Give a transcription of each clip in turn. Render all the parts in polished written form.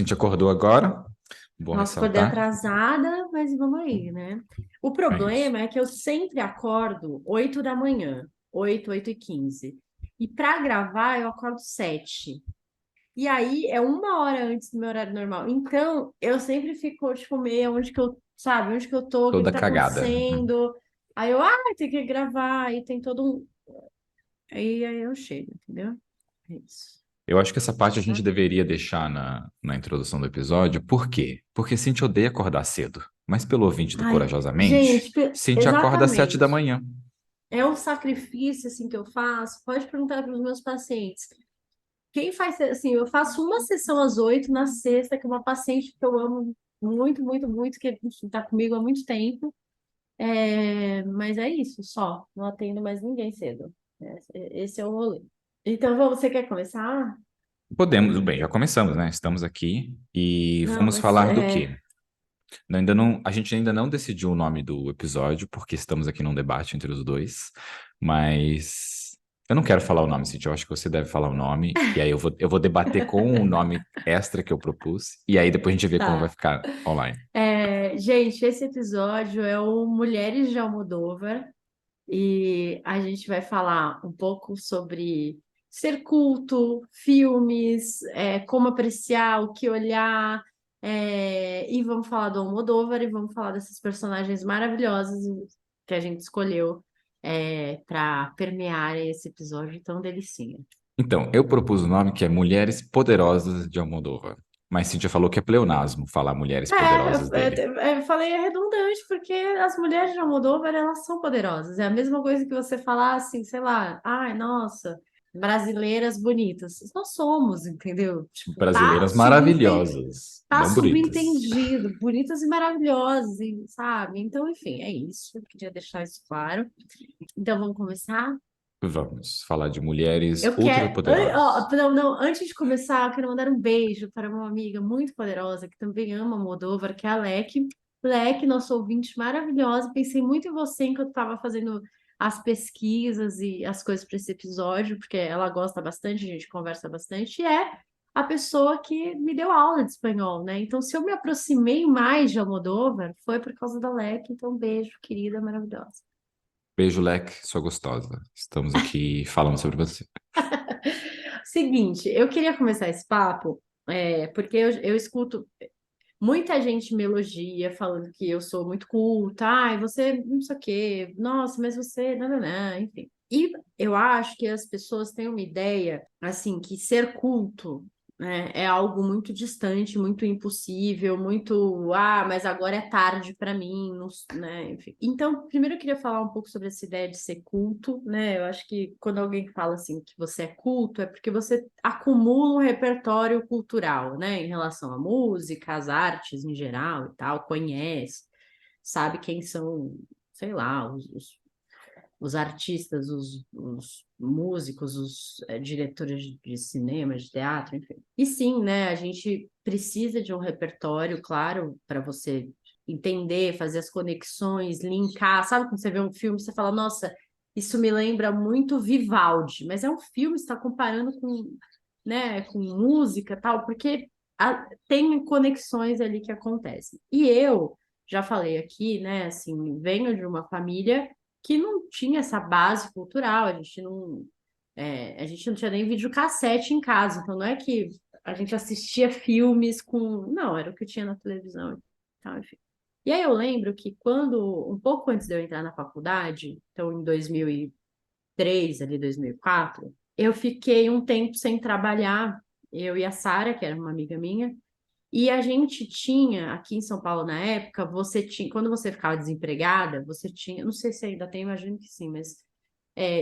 Cintia acordou agora? Bom Nossa, acordei ressaltar. atrasada, mas vamos aí, né? O É isso. problema é que eu sempre acordo 8 da manhã, 8h15. E para gravar, eu acordo 7. E aí é uma hora antes do meu horário normal. Então, eu sempre fico, tipo, meio onde que eu, sabe, onde que eu tô, o que que Toda tá cagada. Uhum. acontecendo. Aí eu, tem que gravar, aí tem todo um. Aí eu chego, entendeu? É isso. Eu acho que essa parte a gente Tá? deveria deixar na introdução do episódio. Por quê? Porque Cintia odeia acordar cedo. Mas pelo ouvinte do Ai, Corajosamente, gente, Cintia acorda às 7 da exatamente. manhã. É um sacrifício assim que eu faço. Pode perguntar para os meus pacientes. Quem faz assim, eu faço uma sessão às 8 na sexta, que é uma paciente que eu amo muito, muito, muito, que está comigo há muito tempo. Mas é isso, só. Não atendo mais ninguém cedo. Esse é o rolê. Então, você quer começar? Podemos, bem, já começamos, né? Estamos aqui e Não, vamos mas falar do quê? Ainda não, a gente ainda não decidiu o nome do episódio, porque estamos aqui num debate entre os dois, mas eu não quero falar o nome, Cintia, eu acho que você deve falar o nome, e aí eu vou debater com o nome extra que eu propus, e aí depois a gente vê como vai tá. ficar online. Gente, esse episódio é o Mulheres de Almodóvar. E a gente vai falar um pouco sobre ser culto, filmes, como apreciar, o que olhar, e vamos falar do Almodóvar e vamos falar dessas personagens maravilhosas que a gente escolheu para permear esse episódio tão delicinha. Então, eu propus o nome que é Mulheres Poderosas de Almodóvar, mas Cintia falou que é pleonasmo falar Mulheres Poderosas dele. Eu falei redundante porque as mulheres de Almodóvar, elas são poderosas. É a mesma coisa que você falar assim, sei lá, ai, nossa, brasileiras bonitas. Nós somos, entendeu? Tipo, Brasileiras maravilhosas, tá não bonitas. subentendido, bonitas e maravilhosas, sabe? Então, enfim, é isso. Eu queria deixar isso claro. Então, vamos começar? Vamos falar de mulheres Eu quero. Ó, ultrapoderosas. não, não, antes de começar, eu quero mandar um beijo para uma amiga muito poderosa que também ama Moldova, que é a Lec. Lec, nosso ouvinte maravilhosa. Pensei muito em você enquanto estava fazendo as pesquisas e as coisas para esse episódio, porque ela gosta bastante, a gente conversa bastante, e é a pessoa que me deu aula de espanhol, né? Então, se eu me aproximei mais de Almodóvar, foi por causa da Lec. Então, beijo, querida, maravilhosa. Beijo, Leque, sua gostosa. Estamos aqui falando sobre você. Seguinte, eu queria começar esse papo, porque eu escuto muita gente me elogia falando que eu sou muito culta, ai, você não sei o quê, nossa, mas você, não, enfim. E eu acho que as pessoas têm uma ideia, assim, que ser culto, né, é algo muito distante, muito impossível, muito, mas agora é tarde para mim, né, enfim. Então, primeiro eu queria falar um pouco sobre essa ideia de ser culto, né? Eu acho que quando alguém fala assim que você é culto, é porque você acumula um repertório cultural, né, em relação à música, às artes em geral e tal, conhece, sabe quem são, sei lá, os artistas, os músicos, os diretores de cinema, de teatro, enfim. E sim, né, a gente precisa de um repertório, claro, para você entender, fazer as conexões, linkar. Sabe quando você vê um filme, você fala, nossa, isso me lembra muito Vivaldi, mas é um filme, você está comparando com, né, com música e tal, porque tem conexões ali que acontecem. E eu já falei aqui, né, assim, venho de uma família que não tinha essa base cultural, a gente não tinha nem videocassete em casa, então não é que a gente assistia filmes com, não, era o que tinha na televisão e tal, enfim. E aí eu lembro que quando, um pouco antes de eu entrar na faculdade, então em 2003, ali 2004, eu fiquei um tempo sem trabalhar, eu e a Sara, que era uma amiga minha, e a gente tinha, aqui em São Paulo na época, você tinha, quando você ficava desempregada, você tinha, não sei se ainda tem, imagino que sim, mas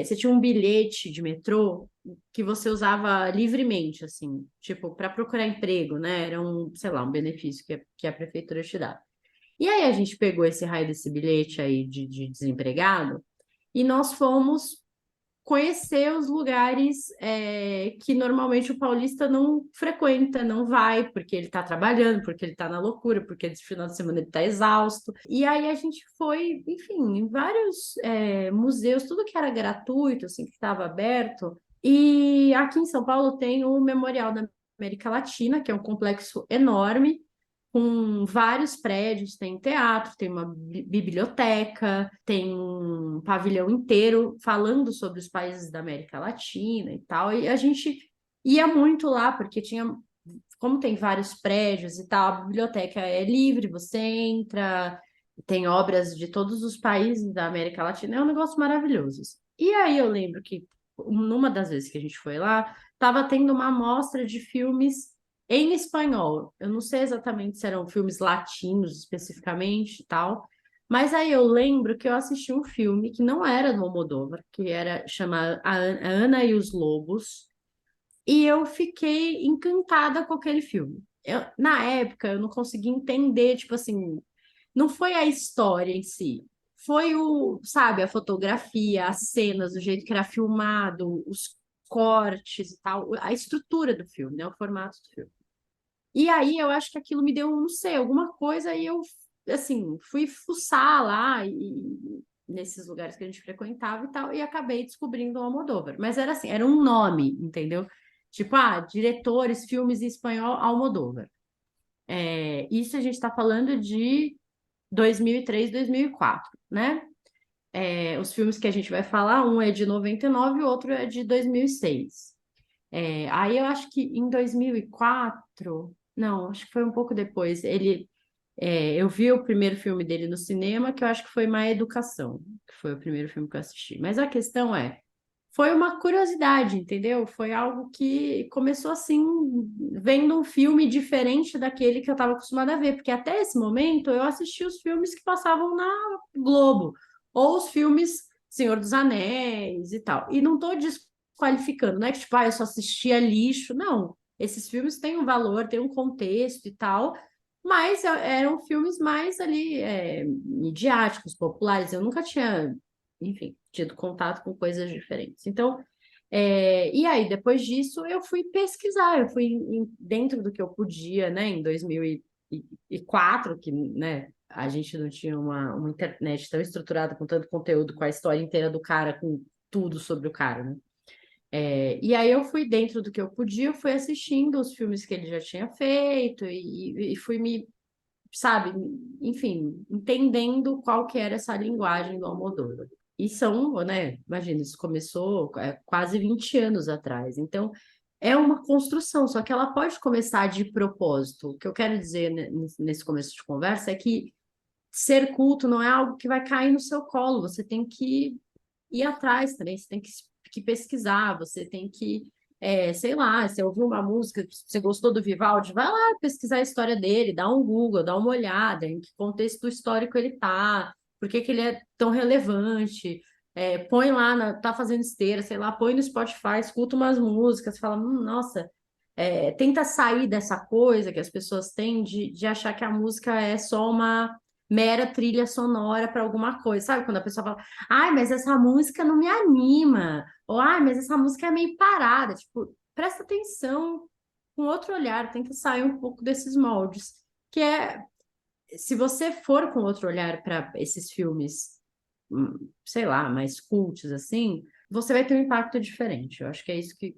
você tinha um bilhete de metrô que você usava livremente, assim, tipo, para procurar emprego, né? Era um, sei lá, um benefício que a prefeitura te dá. E aí a gente pegou esse raio desse bilhete aí de desempregado e nós fomos conhecer os lugares que normalmente o paulista não frequenta, não vai, porque ele está trabalhando, porque ele está na loucura, porque esse final de semana ele está exausto. E aí a gente foi, enfim, em vários museus, tudo que era gratuito, assim, que estava aberto. E aqui em São Paulo tem o Memorial da América Latina, que é um complexo enorme, com vários prédios, tem teatro, tem uma biblioteca, tem um pavilhão inteiro falando sobre os países da América Latina e tal. E a gente ia muito lá, porque tinha, como tem vários prédios e tal, a biblioteca é livre, você entra, tem obras de todos os países da América Latina, é um negócio maravilhoso. E aí eu lembro que numa das vezes que a gente foi lá, estava tendo uma amostra de filmes em espanhol. Eu não sei exatamente se eram filmes latinos especificamente e tal, mas aí eu lembro que eu assisti um filme que não era do Almodóvar, que era chamado A Ana e os Lobos, e eu fiquei encantada com aquele filme. Na época, eu não consegui entender, tipo assim, não foi a história em si, foi sabe, a fotografia, as cenas, o jeito que era filmado, os cortes e tal, a estrutura do filme, né, o formato do filme. E aí eu acho que aquilo me deu, não sei, alguma coisa e eu, assim, fui fuçar lá e nesses lugares que a gente frequentava e tal, e acabei descobrindo o Almodóvar. Mas era assim, era um nome, entendeu? Tipo, diretores, filmes em espanhol, Almodóvar. Isso a gente está falando de 2003, 2004, né? Os filmes que a gente vai falar, um é de 99 e o outro é de 2006. Aí eu acho que em 2004, não, acho que foi um pouco depois, eu vi o primeiro filme dele no cinema, que eu acho que foi Má Educação, que foi o primeiro filme que eu assisti. Mas a questão foi uma curiosidade, entendeu? Foi algo que começou assim, vendo um filme diferente daquele que eu estava acostumada a ver, porque até esse momento eu assisti os filmes que passavam na Globo, ou os filmes Senhor dos Anéis e tal. E não estou desqualificando, não é que tipo, eu só assistia lixo, não. Esses filmes têm um valor, têm um contexto e tal, mas eram filmes mais ali, midiáticos, populares. Eu nunca tinha, enfim, tido contato com coisas diferentes. Então, e aí, depois disso, eu fui pesquisar, eu fui dentro do que eu podia, né, em 2004, que, né, a gente não tinha uma internet tão estruturada com tanto conteúdo, com a história inteira do cara, com tudo sobre o cara, né? E aí eu fui dentro do que eu podia, eu fui assistindo os filmes que ele já tinha feito e fui sabe, enfim, entendendo qual que era essa linguagem do Almodóvar. E são, né, imagina, isso começou quase 20 anos atrás. Então, é uma construção, só que ela pode começar de propósito. O que eu quero dizer nesse começo de conversa é que ser culto não é algo que vai cair no seu colo, você tem que ir atrás também, você tem que pesquisar, você tem que, sei lá, você ouviu uma música, você gostou do Vivaldi, vai lá pesquisar a história dele, dá um Google, dá uma olhada em que contexto histórico ele tá, por que que ele é tão relevante, põe lá, tá fazendo esteira, sei lá, põe no Spotify, escuta umas músicas, fala, nossa, tenta sair dessa coisa que as pessoas têm de achar que a música é só uma mera trilha sonora para alguma coisa, sabe? Quando a pessoa fala, ai, mas essa música não me anima, ou ai, mas essa música é meio parada, tipo, presta atenção com outro olhar, tenta sair um pouco desses moldes, que se você for com outro olhar para esses filmes, sei lá, mais cultos assim, você vai ter um impacto diferente. Eu acho que é isso que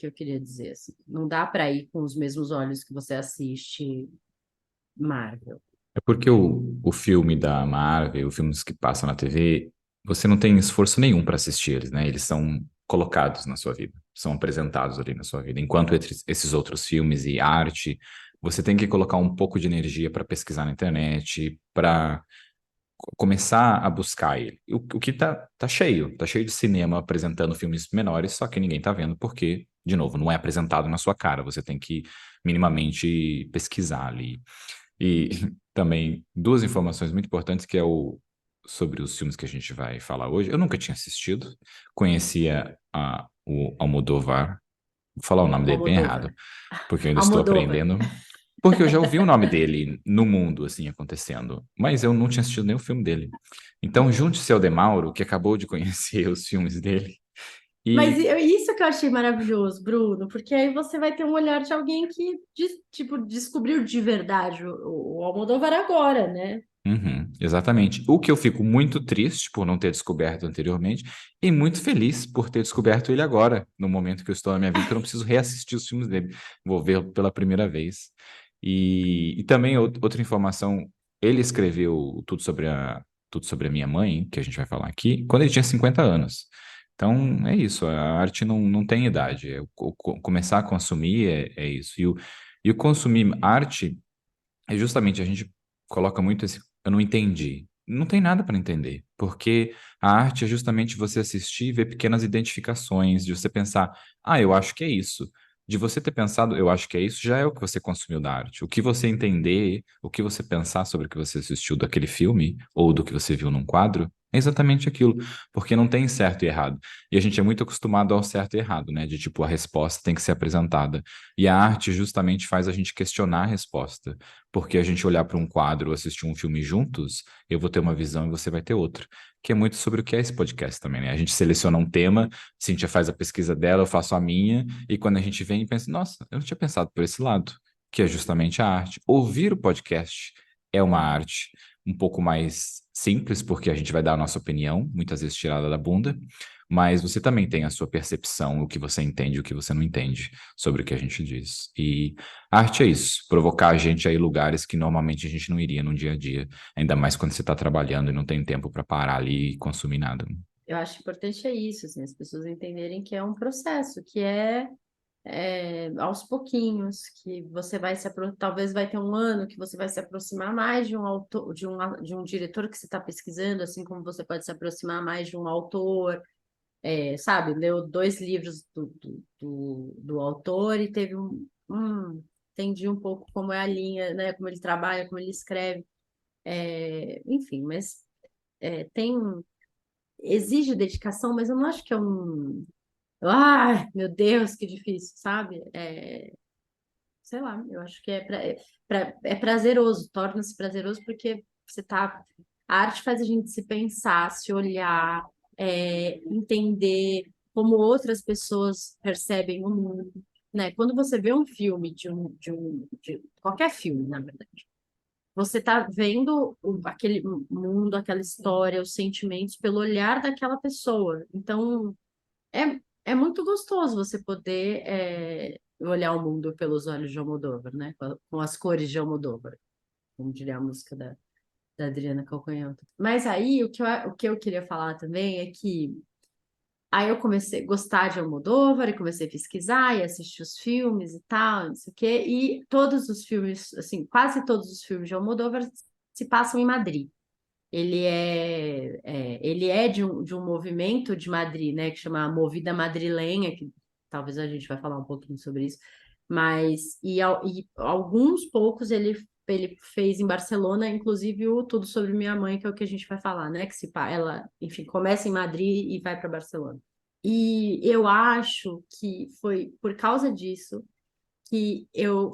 eu queria dizer, assim. Não dá para ir com os mesmos olhos que você assiste Marvel. É porque o filme da Marvel, os filmes que passam na TV, você não tem esforço nenhum para assistir eles, né? Eles são colocados na sua vida, são apresentados ali na sua vida. Enquanto esses outros filmes e arte, você tem que colocar um pouco de energia para pesquisar na internet, para começar a buscar ele. O que tá cheio de cinema apresentando filmes menores, só que ninguém tá vendo porque, de novo, não é apresentado na sua cara. Você tem que minimamente pesquisar ali. E também duas informações muito importantes que sobre os filmes que a gente vai falar hoje. Eu nunca tinha assistido, conhecia o Almodóvar, vou falar o nome dele bem errado, Almodóvar. porque eu ainda estou Almodóvar. aprendendo, porque eu já ouvi o nome dele no mundo, assim, acontecendo, mas eu não tinha assistido nenhum filme dele. Então, junte-se ao Demauro, que acabou de conhecer os filmes dele, Mas e isso que eu achei maravilhoso, Bruno, porque aí você vai ter um olhar de alguém que, tipo, descobriu de verdade o Almodóvar agora, né? uhum, Exatamente. O que eu fico muito triste por não ter descoberto anteriormente e muito feliz por ter descoberto ele agora, no momento que eu estou na minha vida, que eu não preciso reassistir os filmes dele, vou ver pela primeira vez. E também outra informação, ele escreveu Tudo sobre a Minha Mãe, que a gente vai falar aqui, quando ele tinha 50 anos. Então, é isso, a arte não tem idade, começar a consumir é isso. E o consumir arte é justamente, a gente coloca muito esse, eu não entendi. Não tem nada para entender, porque a arte é justamente você assistir e ver pequenas identificações, de você pensar, eu acho que é isso. De você ter pensado, eu acho que é isso, já é o que você consumiu da arte. O que você entender, o que você pensar sobre o que você assistiu daquele filme, ou do que você viu num quadro, é exatamente aquilo, porque não tem certo e errado. E a gente é muito acostumado ao certo e errado, né? De tipo, a resposta tem que ser apresentada. E a arte justamente faz a gente questionar a resposta. Porque a gente olhar para um quadro, assistir um filme juntos, eu vou ter uma visão e você vai ter outra. Que é muito sobre o que é esse podcast também, né? A gente seleciona um tema, Cíntia faz a pesquisa dela, eu faço a minha, e quando a gente vem e pensa, nossa, eu não tinha pensado por esse lado, que é justamente a arte. Ouvir o podcast é uma arte um pouco mais simples, porque a gente vai dar a nossa opinião, muitas vezes tirada da bunda, mas você também tem a sua percepção, o que você entende e o que você não entende sobre o que a gente diz. E arte é isso, provocar a gente a ir lugares que normalmente a gente não iria no dia a dia, ainda mais quando você está trabalhando e não tem tempo para parar ali e consumir nada. Eu acho importante é isso, assim, as pessoas entenderem que é um processo, que aos pouquinhos, que você vai talvez vai ter um ano que você vai se aproximar mais de um autor, de um diretor que você está pesquisando, assim como você pode se aproximar mais de um autor, sabe? Leu 2 livros do autor e teve entendi um pouco como é a linha, né? Como ele trabalha, como ele escreve, enfim, mas tem exige dedicação, mas eu não acho que é ai, meu Deus, que difícil, sabe? Sei lá, eu acho que é prazeroso, torna-se prazeroso porque você tá. A arte faz a gente se pensar, se olhar, entender como outras pessoas percebem o mundo, né? Quando você vê um filme de qualquer filme, na verdade, você tá vendo aquele mundo, aquela história, os sentimentos pelo olhar daquela pessoa. Então, é muito gostoso você poder olhar o mundo pelos olhos de Almodóvar, né? Com as cores de Almodóvar, como diria a música da Adriana Calcanhoto. Mas aí, o que eu queria falar também é que aí eu comecei a gostar de Almodóvar e comecei a pesquisar e assistir os filmes e tal, não sei o quê. E todos os filmes, assim, quase todos os filmes de Almodóvar se passam em Madrid. Ele é de um movimento de Madrid, né, que chama Movida Madrilenha, que talvez a gente vai falar um pouquinho sobre isso, mas e alguns poucos ele fez em Barcelona, inclusive o Tudo Sobre Minha Mãe, que é o que a gente vai falar, né, ela, enfim, começa em Madrid e vai para Barcelona. E eu acho que foi por causa disso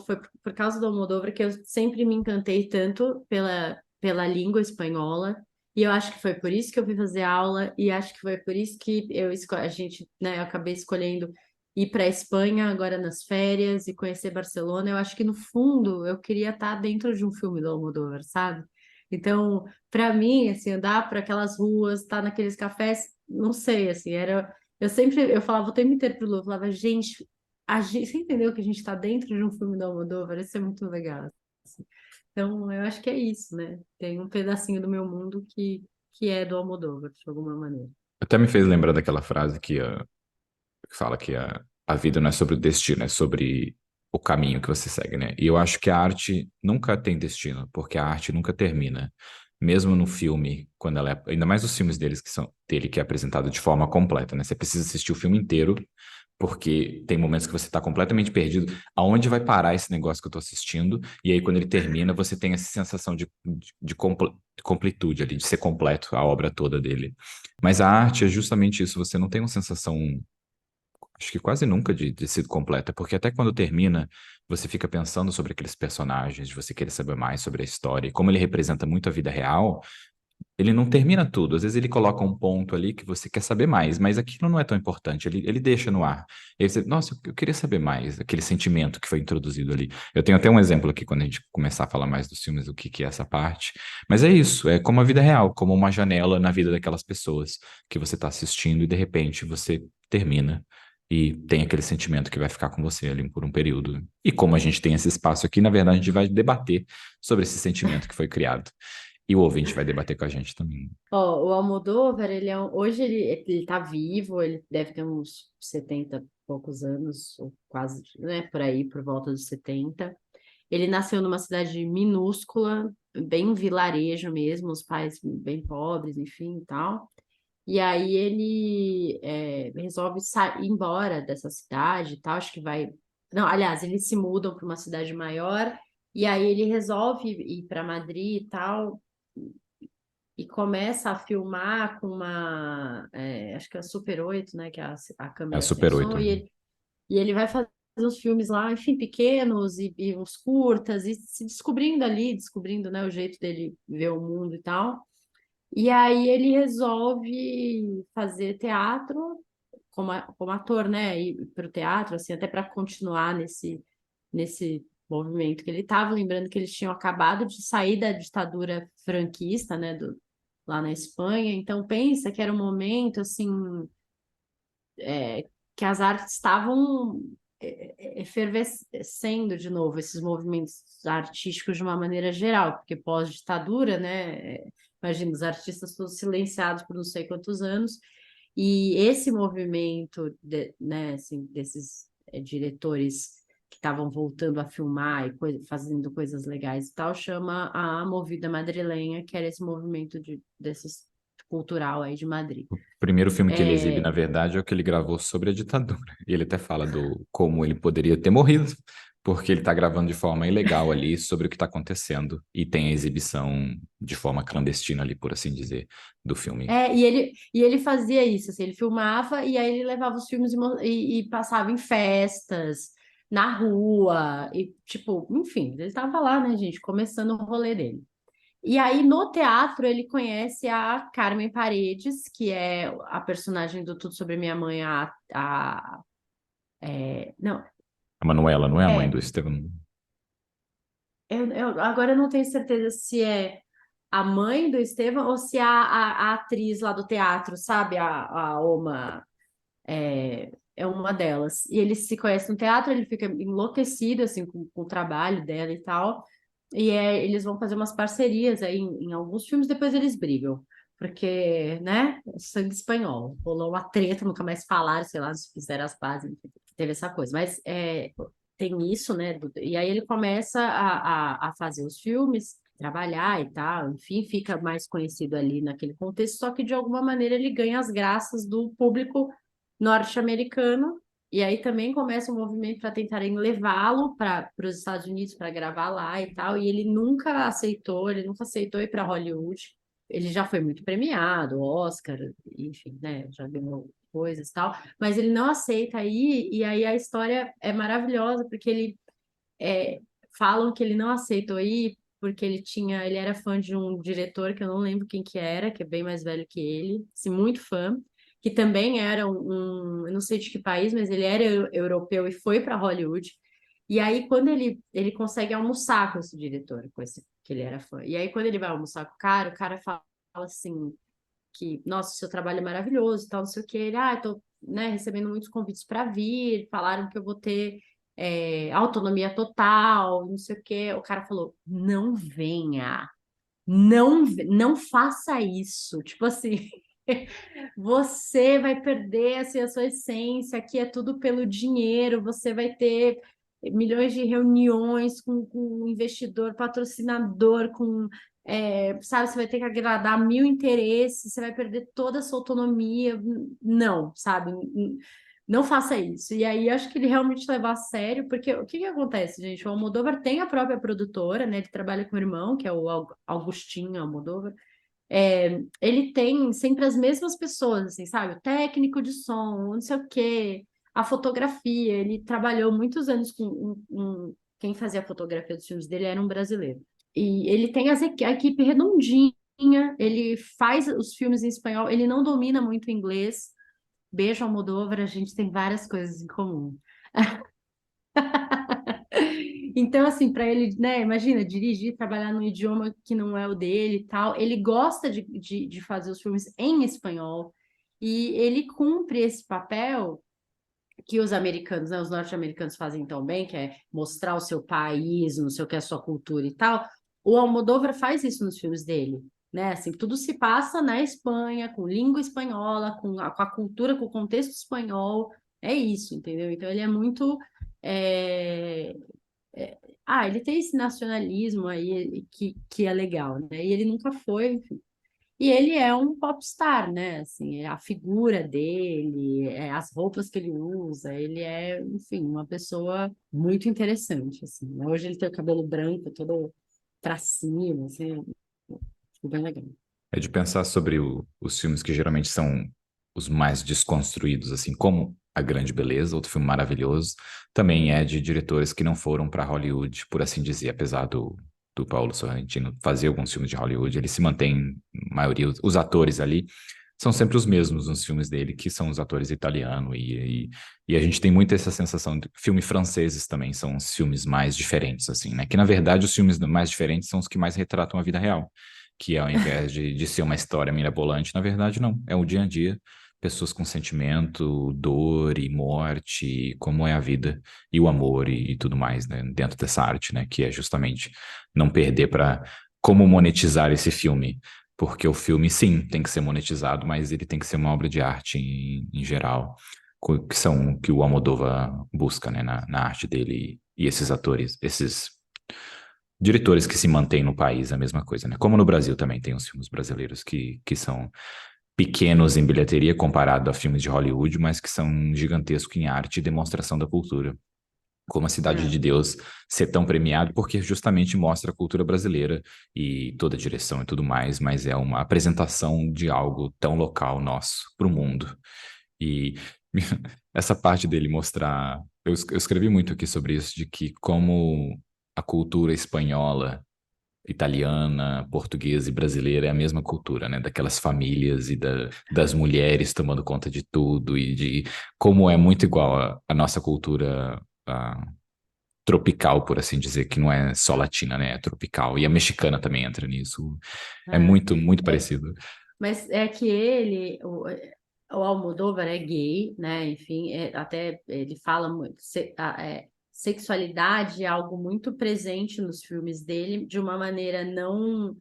foi por causa do Almodóvar que eu sempre me encantei tanto pela língua espanhola, e eu acho que foi por isso que eu fui fazer aula, e acho que foi por isso que a gente, né, eu acabei escolhendo ir para a Espanha agora nas férias e conhecer Barcelona. Eu acho que no fundo eu queria estar dentro de um filme do Almodóvar, sabe? Então, para mim, assim, andar por aquelas ruas, estar naqueles cafés, não sei, assim, eu falava o tempo inteiro pro Lu, eu falava, gente, você entendeu que a gente está dentro de um filme do Almodóvar? Isso é muito legal, assim. Então, eu acho que é isso, né? Tem um pedacinho do meu mundo que é do Almodóvar, de alguma maneira. Até me fez lembrar daquela frase que fala que a vida não é sobre o destino, é sobre o caminho que você segue, né? E eu acho que a arte nunca tem destino, porque a arte nunca termina. Mesmo no filme, quando ela é, ainda mais os filmes dele que é apresentado de forma completa, né? Você precisa assistir o filme inteiro, porque tem momentos que você está completamente perdido. Aonde vai parar esse negócio que eu estou assistindo? E aí, quando ele termina, você tem essa sensação de completude ali, de ser completo a obra toda dele. Mas a arte é justamente isso, você não tem uma sensação, acho que quase nunca de sido completa, porque até quando termina, você fica pensando sobre aqueles personagens, de você querer saber mais sobre a história, e como ele representa muito a vida real, Ele não termina tudo. Às vezes ele coloca um ponto ali que você quer saber mais, mas aquilo não é tão importante. Ele deixa no ar. E aí você, nossa, eu queria saber mais, aquele sentimento que foi introduzido ali. Eu tenho até um exemplo aqui quando a gente começar a falar mais dos filmes, o que que é essa parte. Mas é isso, é como a vida real, como uma janela na vida daquelas pessoas que você está assistindo e de repente você termina. E tem aquele sentimento que vai ficar com você ali por um período. E como a gente tem esse espaço aqui, na verdade, a gente vai debater sobre esse sentimento que foi criado. E o ouvinte vai debater com a gente também. Ó, o Almodóvar, hoje ele tá vivo, ele deve ter uns 70 e poucos anos, ou quase, né, por aí, por volta dos 70. Ele nasceu numa cidade minúscula, bem vilarejo mesmo, os pais bem pobres, enfim, e tal. E aí ele resolve ir embora dessa cidade e tal, acho que vai... Não, aliás, eles se mudam para uma cidade maior, e aí ele resolve ir para Madrid e tal, e começa a filmar com acho que é a Super 8, né, que é a É a câmera sem Super som, 8. e ele vai fazer uns filmes lá, enfim, pequenos e uns curtas, e se descobrindo ali, descobrindo, né, o jeito dele ver o mundo e tal. E aí ele resolve fazer teatro como ator, né, ir para o teatro, assim, até para continuar nesse movimento que ele estava, lembrando que eles tinham acabado de sair da ditadura franquista, né, lá na Espanha, então pensa que era um momento, assim, que as artes estavam efervescendo de novo, esses movimentos artísticos de uma maneira geral, porque pós-ditadura, né, imagina, os artistas todos silenciados por não sei quantos anos, e esse movimento, né, assim, desses diretores que estavam voltando a filmar e fazendo coisas legais e tal, chama a Movida Madrilenha, que era esse movimento desses cultural aí de Madrid. O primeiro filme que ele exibe, na É, verdade, é o que ele gravou sobre a ditadura. E ele até fala do como ele poderia ter morrido, porque ele está gravando de forma ilegal ali sobre o que está acontecendo. E tem a exibição de forma clandestina ali, por assim dizer, do filme. e ele fazia isso, assim, ele filmava e aí ele levava os filmes e passava em festas, na rua, e tipo, enfim, ele estava lá, né, gente, começando o rolê dele. E aí no teatro ele conhece a Carmen Paredes, que é a personagem do Tudo Sobre Minha Mãe, não, A Manuela não é a mãe do é, Estevam. agora eu não tenho certeza se é a mãe do Estevão ou se é a atriz lá do teatro, sabe, a Oma. É uma delas. E eles se conhecem no teatro, ele fica enlouquecido, assim, com o trabalho dela e tal. E eles vão fazer umas parcerias aí em alguns filmes, depois eles brigam. Porque, né, sangue espanhol. Rolou uma treta, nunca mais falaram, sei lá, se fizeram as pazes, enfim, teve essa coisa. Mas tem isso, né? E aí ele começa a fazer os filmes, trabalhar e tal, enfim, fica mais conhecido ali naquele contexto, só que de alguma maneira ele ganha as graças do público norte-americano, e aí também começa um movimento para tentarem levá-lo para os Estados Unidos para gravar lá e tal, e ele nunca aceitou ir para Hollywood. Ele já foi muito premiado, Oscar, enfim, né, já ganhou coisas e tal, mas ele não aceita ir, e aí a história é maravilhosa, porque é, falam que ele não aceitou ir porque ele era fã de um diretor que eu não lembro quem que era, que é bem mais velho que ele, assim, muito fã, que também era eu não sei de que país, mas ele era europeu e foi para Hollywood. E aí quando ele consegue almoçar com esse diretor, com esse que ele era fã. E aí quando ele vai almoçar com o cara fala assim que, nossa, seu trabalho é maravilhoso, e tal, não sei o que. Ele, tô, né, recebendo muitos convites para vir, falaram que eu vou ter autonomia total, não sei o que. O cara falou, não venha, não faça isso. Tipo assim, você vai perder assim, a sua essência, aqui é tudo pelo dinheiro, você vai ter milhões de reuniões com investidor, patrocinador, sabe, você vai ter que agradar mil interesses, você vai perder toda a sua autonomia. Não, sabe? Não faça isso. E aí, acho que ele realmente leva a sério, porque o que que acontece, gente? O Almodóvar tem a própria produtora, né? Ele trabalha com o irmão, que é o Augustinho Almodóvar. Ele tem sempre as mesmas pessoas, assim, sabe? O técnico de som, não sei o quê, a fotografia. Ele trabalhou muitos anos com quem fazia a fotografia dos filmes dele era um brasileiro. E ele tem a equipe redondinha, ele faz os filmes em espanhol, ele não domina muito o inglês. Beijo, Almodóvar, a gente tem várias coisas em comum. Então, assim, para ele, né, imagina, dirigir, trabalhar num idioma que não é o dele e tal, ele gosta de fazer os filmes em espanhol e ele cumpre esse papel que os americanos, né, os norte-americanos fazem tão bem, que é mostrar o seu país, não sei o que é a sua cultura e tal. O Almodóvar faz isso nos filmes dele, né? Assim, tudo se passa na Espanha, com língua espanhola, com a cultura, com o contexto espanhol. É isso, entendeu? Então ele é muito é, ele tem esse nacionalismo aí que é legal, né? E ele nunca foi, enfim. E ele é um popstar, né? Assim, é a figura dele, as roupas que ele usa, ele é, enfim, uma pessoa muito interessante, assim. Hoje ele tem o cabelo branco todo pra cima, assim, ficou bem legal. É de pensar sobre os filmes que geralmente são os mais desconstruídos, assim como A Grande Beleza, outro filme maravilhoso, também é de diretores que não foram para Hollywood, por assim dizer, apesar do Paulo Sorrentino fazer alguns filmes de Hollywood, ele se mantém, a maioria, os atores ali são sempre os mesmos nos filmes dele, que são os atores italianos, e a gente tem muito essa sensação de filmes franceses também são os filmes mais diferentes, assim, né? Que na verdade os filmes mais diferentes são os que mais retratam a vida real, que ao invés de ser uma história mirabolante, na verdade não, é o dia a dia, pessoas com sentimento, dor e morte, como é a vida e o amor e tudo mais, né, dentro dessa arte, né, que é justamente não perder para como monetizar esse filme, porque o filme sim tem que ser monetizado, mas ele tem que ser uma obra de arte em geral, que são que o Almodóvar busca, né, na arte dele e esses atores, esses diretores que se mantêm no país, a mesma coisa, né? Como no Brasil também tem os filmes brasileiros que são pequenos em bilheteria comparado a filmes de Hollywood, mas que são gigantescos em arte e demonstração da cultura. Como a Cidade de É, Deus ser tão premiado, porque justamente mostra a cultura brasileira e toda a direção e tudo mais, mas é uma apresentação de algo tão local nosso para o mundo. E essa parte dele mostrar. Eu escrevi muito aqui sobre isso, de que como a cultura espanhola, italiana, portuguesa e brasileira é a mesma cultura, né? Daquelas famílias e das mulheres tomando conta de tudo e de como é muito igual a nossa cultura tropical, por assim dizer, que não é só latina, né? É tropical. E a mexicana também entra nisso. É é. muito, muito É, parecido. mas é que ele, o Almodóvar é gay, né? Enfim, até ele fala muito. Sexualidade é algo muito presente nos filmes dele, de uma maneira não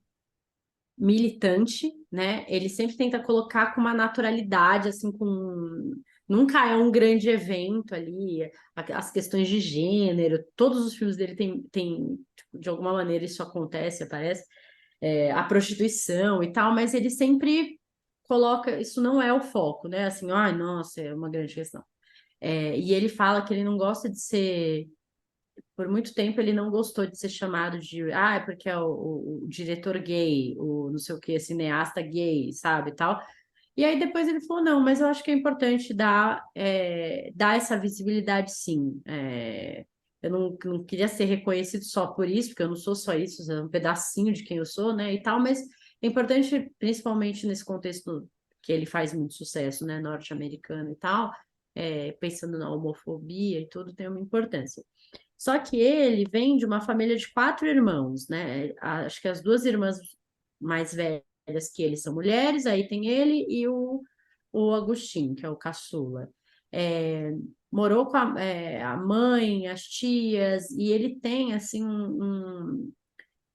militante, né? Ele sempre tenta colocar com uma naturalidade, assim, com. Nunca é um grande evento ali, as questões de gênero, todos os filmes dele tipo, de alguma maneira isso acontece, aparece, a prostituição e tal, mas ele sempre coloca, isso não é o foco, né? Assim, ai, nossa, é uma grande questão. E ele fala que ele não gosta de ser por muito tempo ele não gostou de ser chamado de, é porque é o diretor gay, o não sei o que, cineasta gay, sabe, tal. E aí depois ele falou, não, mas eu acho que é importante dar essa visibilidade, sim. Eu não queria ser reconhecido só por isso, porque eu não sou só isso, é um pedacinho de quem eu sou, né, e tal, mas é importante, principalmente nesse contexto que ele faz muito sucesso, né, norte-americano e tal, pensando na homofobia e tudo, tem uma importância. Só que ele vem de uma família de quatro irmãos, né? Acho que as duas irmãs mais velhas que ele são mulheres, aí tem ele e o Agostinho, que é o caçula. É, morou com a mãe, as tias, e ele tem, assim,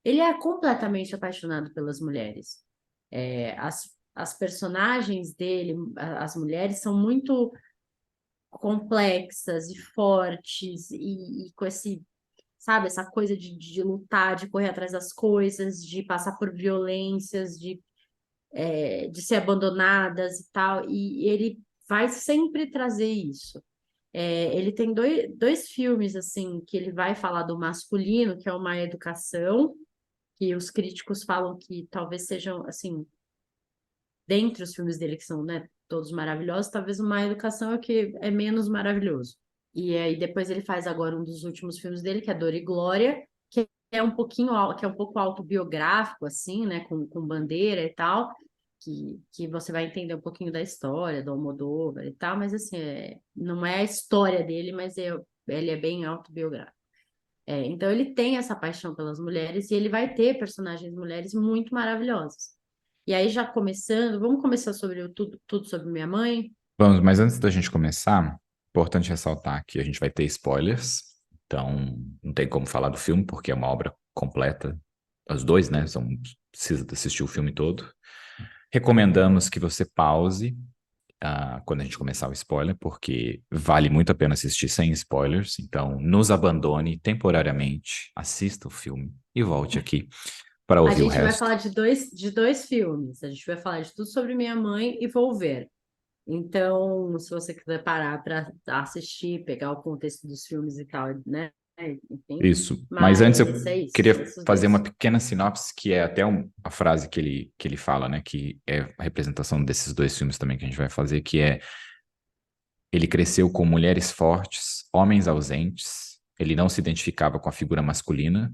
ele é completamente apaixonado pelas mulheres. As personagens dele, as mulheres, são muito complexas e fortes e com esse, sabe, essa coisa de lutar, de correr atrás das coisas, de passar por violências, de ser abandonadas e tal, e ele vai sempre trazer isso. Ele tem dois filmes, assim, que ele vai falar do masculino, que é uma educação, que os críticos falam que talvez sejam, assim, dentre os filmes dele, que são, né, todos maravilhosos, talvez uma educação é o que é menos maravilhoso. E aí depois ele faz agora um dos últimos filmes dele, que é Dor e Glória, que que é um pouco autobiográfico, assim, né, com Bandeira e tal, que você vai entender um pouquinho da história do Almodóvar e tal, mas assim, não é a história dele, mas ele é bem autobiográfico. Então ele tem essa paixão pelas mulheres e ele vai ter personagens mulheres muito maravilhosas. E aí, já começando, vamos começar sobre tudo sobre minha mãe. Vamos, mas antes da gente começar, importante ressaltar que a gente vai ter spoilers, então não tem como falar do filme, porque é uma obra completa, os dois, né? Precisa assistir o filme todo. Recomendamos que você pause quando a gente começar o spoiler, porque vale muito a pena assistir sem spoilers. Então, nos abandone temporariamente, assista o filme e volte aqui para A ouvir o gente vai resto. falar de dois filmes. A gente vai falar de tudo sobre minha mãe e vou ver. Então, se você quiser parar para assistir, pegar o contexto dos filmes e tal, né? Enfim, Isso. Mas antes eu mas é isso, queria são esses fazer uma dois. pequena sinopse, que é até a frase que ele fala, né? Que é a representação desses dois filmes também que a gente vai fazer, que é: ele cresceu com mulheres fortes, homens ausentes. Ele não se identificava com a figura masculina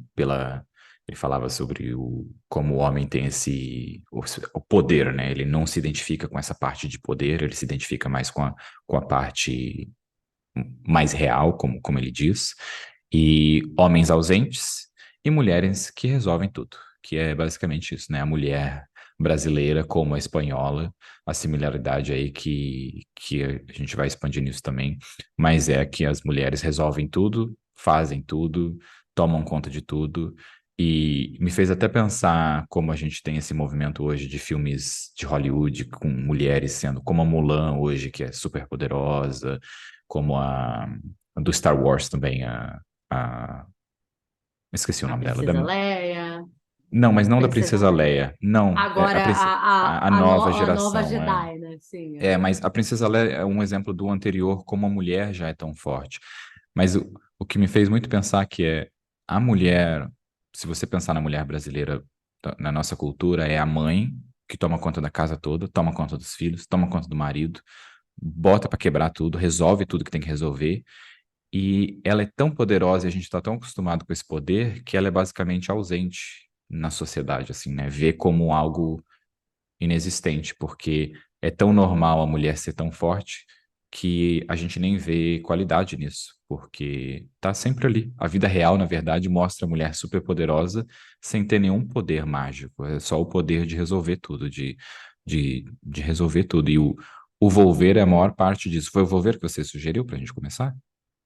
ele falava sobre como o homem tem o poder, né? Ele não se identifica com essa parte de poder, ele se identifica mais com a parte mais real, como ele diz, e homens ausentes e mulheres que resolvem tudo, que é basicamente isso, né? A mulher brasileira como a espanhola, a similaridade aí que a gente vai expandir nisso também, mas é que as mulheres resolvem tudo, fazem tudo, tomam conta de tudo. E me fez até pensar como a gente tem esse movimento hoje de filmes de Hollywood com mulheres sendo como a Mulan hoje, que é super poderosa, como a do Star Wars também, a... Esqueci o A nome dela. Princesa Leia, Não, mas a não da Princesa Princesa Leia. Leia. Não, Agora, a nova a nova geração. Jedi, né? Sim. Mas a Princesa Leia é um exemplo do anterior, como a mulher já é tão forte. Mas o que me fez muito pensar que é a mulher, se você pensar na mulher brasileira, na nossa cultura, é a mãe que toma conta da casa toda, toma conta dos filhos, toma conta do marido, bota pra quebrar tudo, resolve tudo que tem que resolver. E ela é tão poderosa e a gente está tão acostumado com esse poder que ela é basicamente ausente na sociedade, assim, né? Vê como algo inexistente, porque é tão normal a mulher ser tão forte que a gente nem vê qualidade nisso, porque tá sempre ali. A vida real, na verdade, mostra a mulher super poderosa sem ter nenhum poder mágico, é só o poder de resolver tudo, de resolver tudo. E o Volver é a maior parte disso. Foi o Volver que você sugeriu para a gente começar?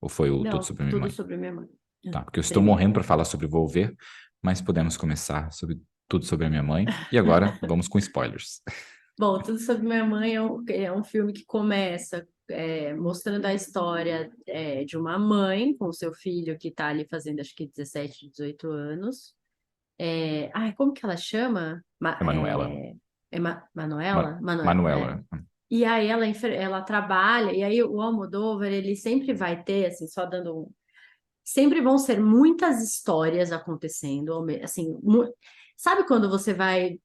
Ou foi o Tudo Não, Sobre Minha tudo Mãe? sobre minha mãe. Tá, porque eu estou Primeiro. morrendo para falar sobre Volver, mas podemos começar sobre tudo sobre a minha mãe. E agora vamos com spoilers. Bom, Tudo Sobre Minha Mãe é um filme que começa mostrando a história de uma mãe com seu filho que está ali fazendo acho que 17, 18 anos. Ai, como que ela chama? É Manuela. Manuela? Manuela. E aí ela trabalha, e aí o Almodóvar, ele sempre vai ter, assim, só dando sempre vão ser muitas histórias acontecendo, assim, sabe quando você vai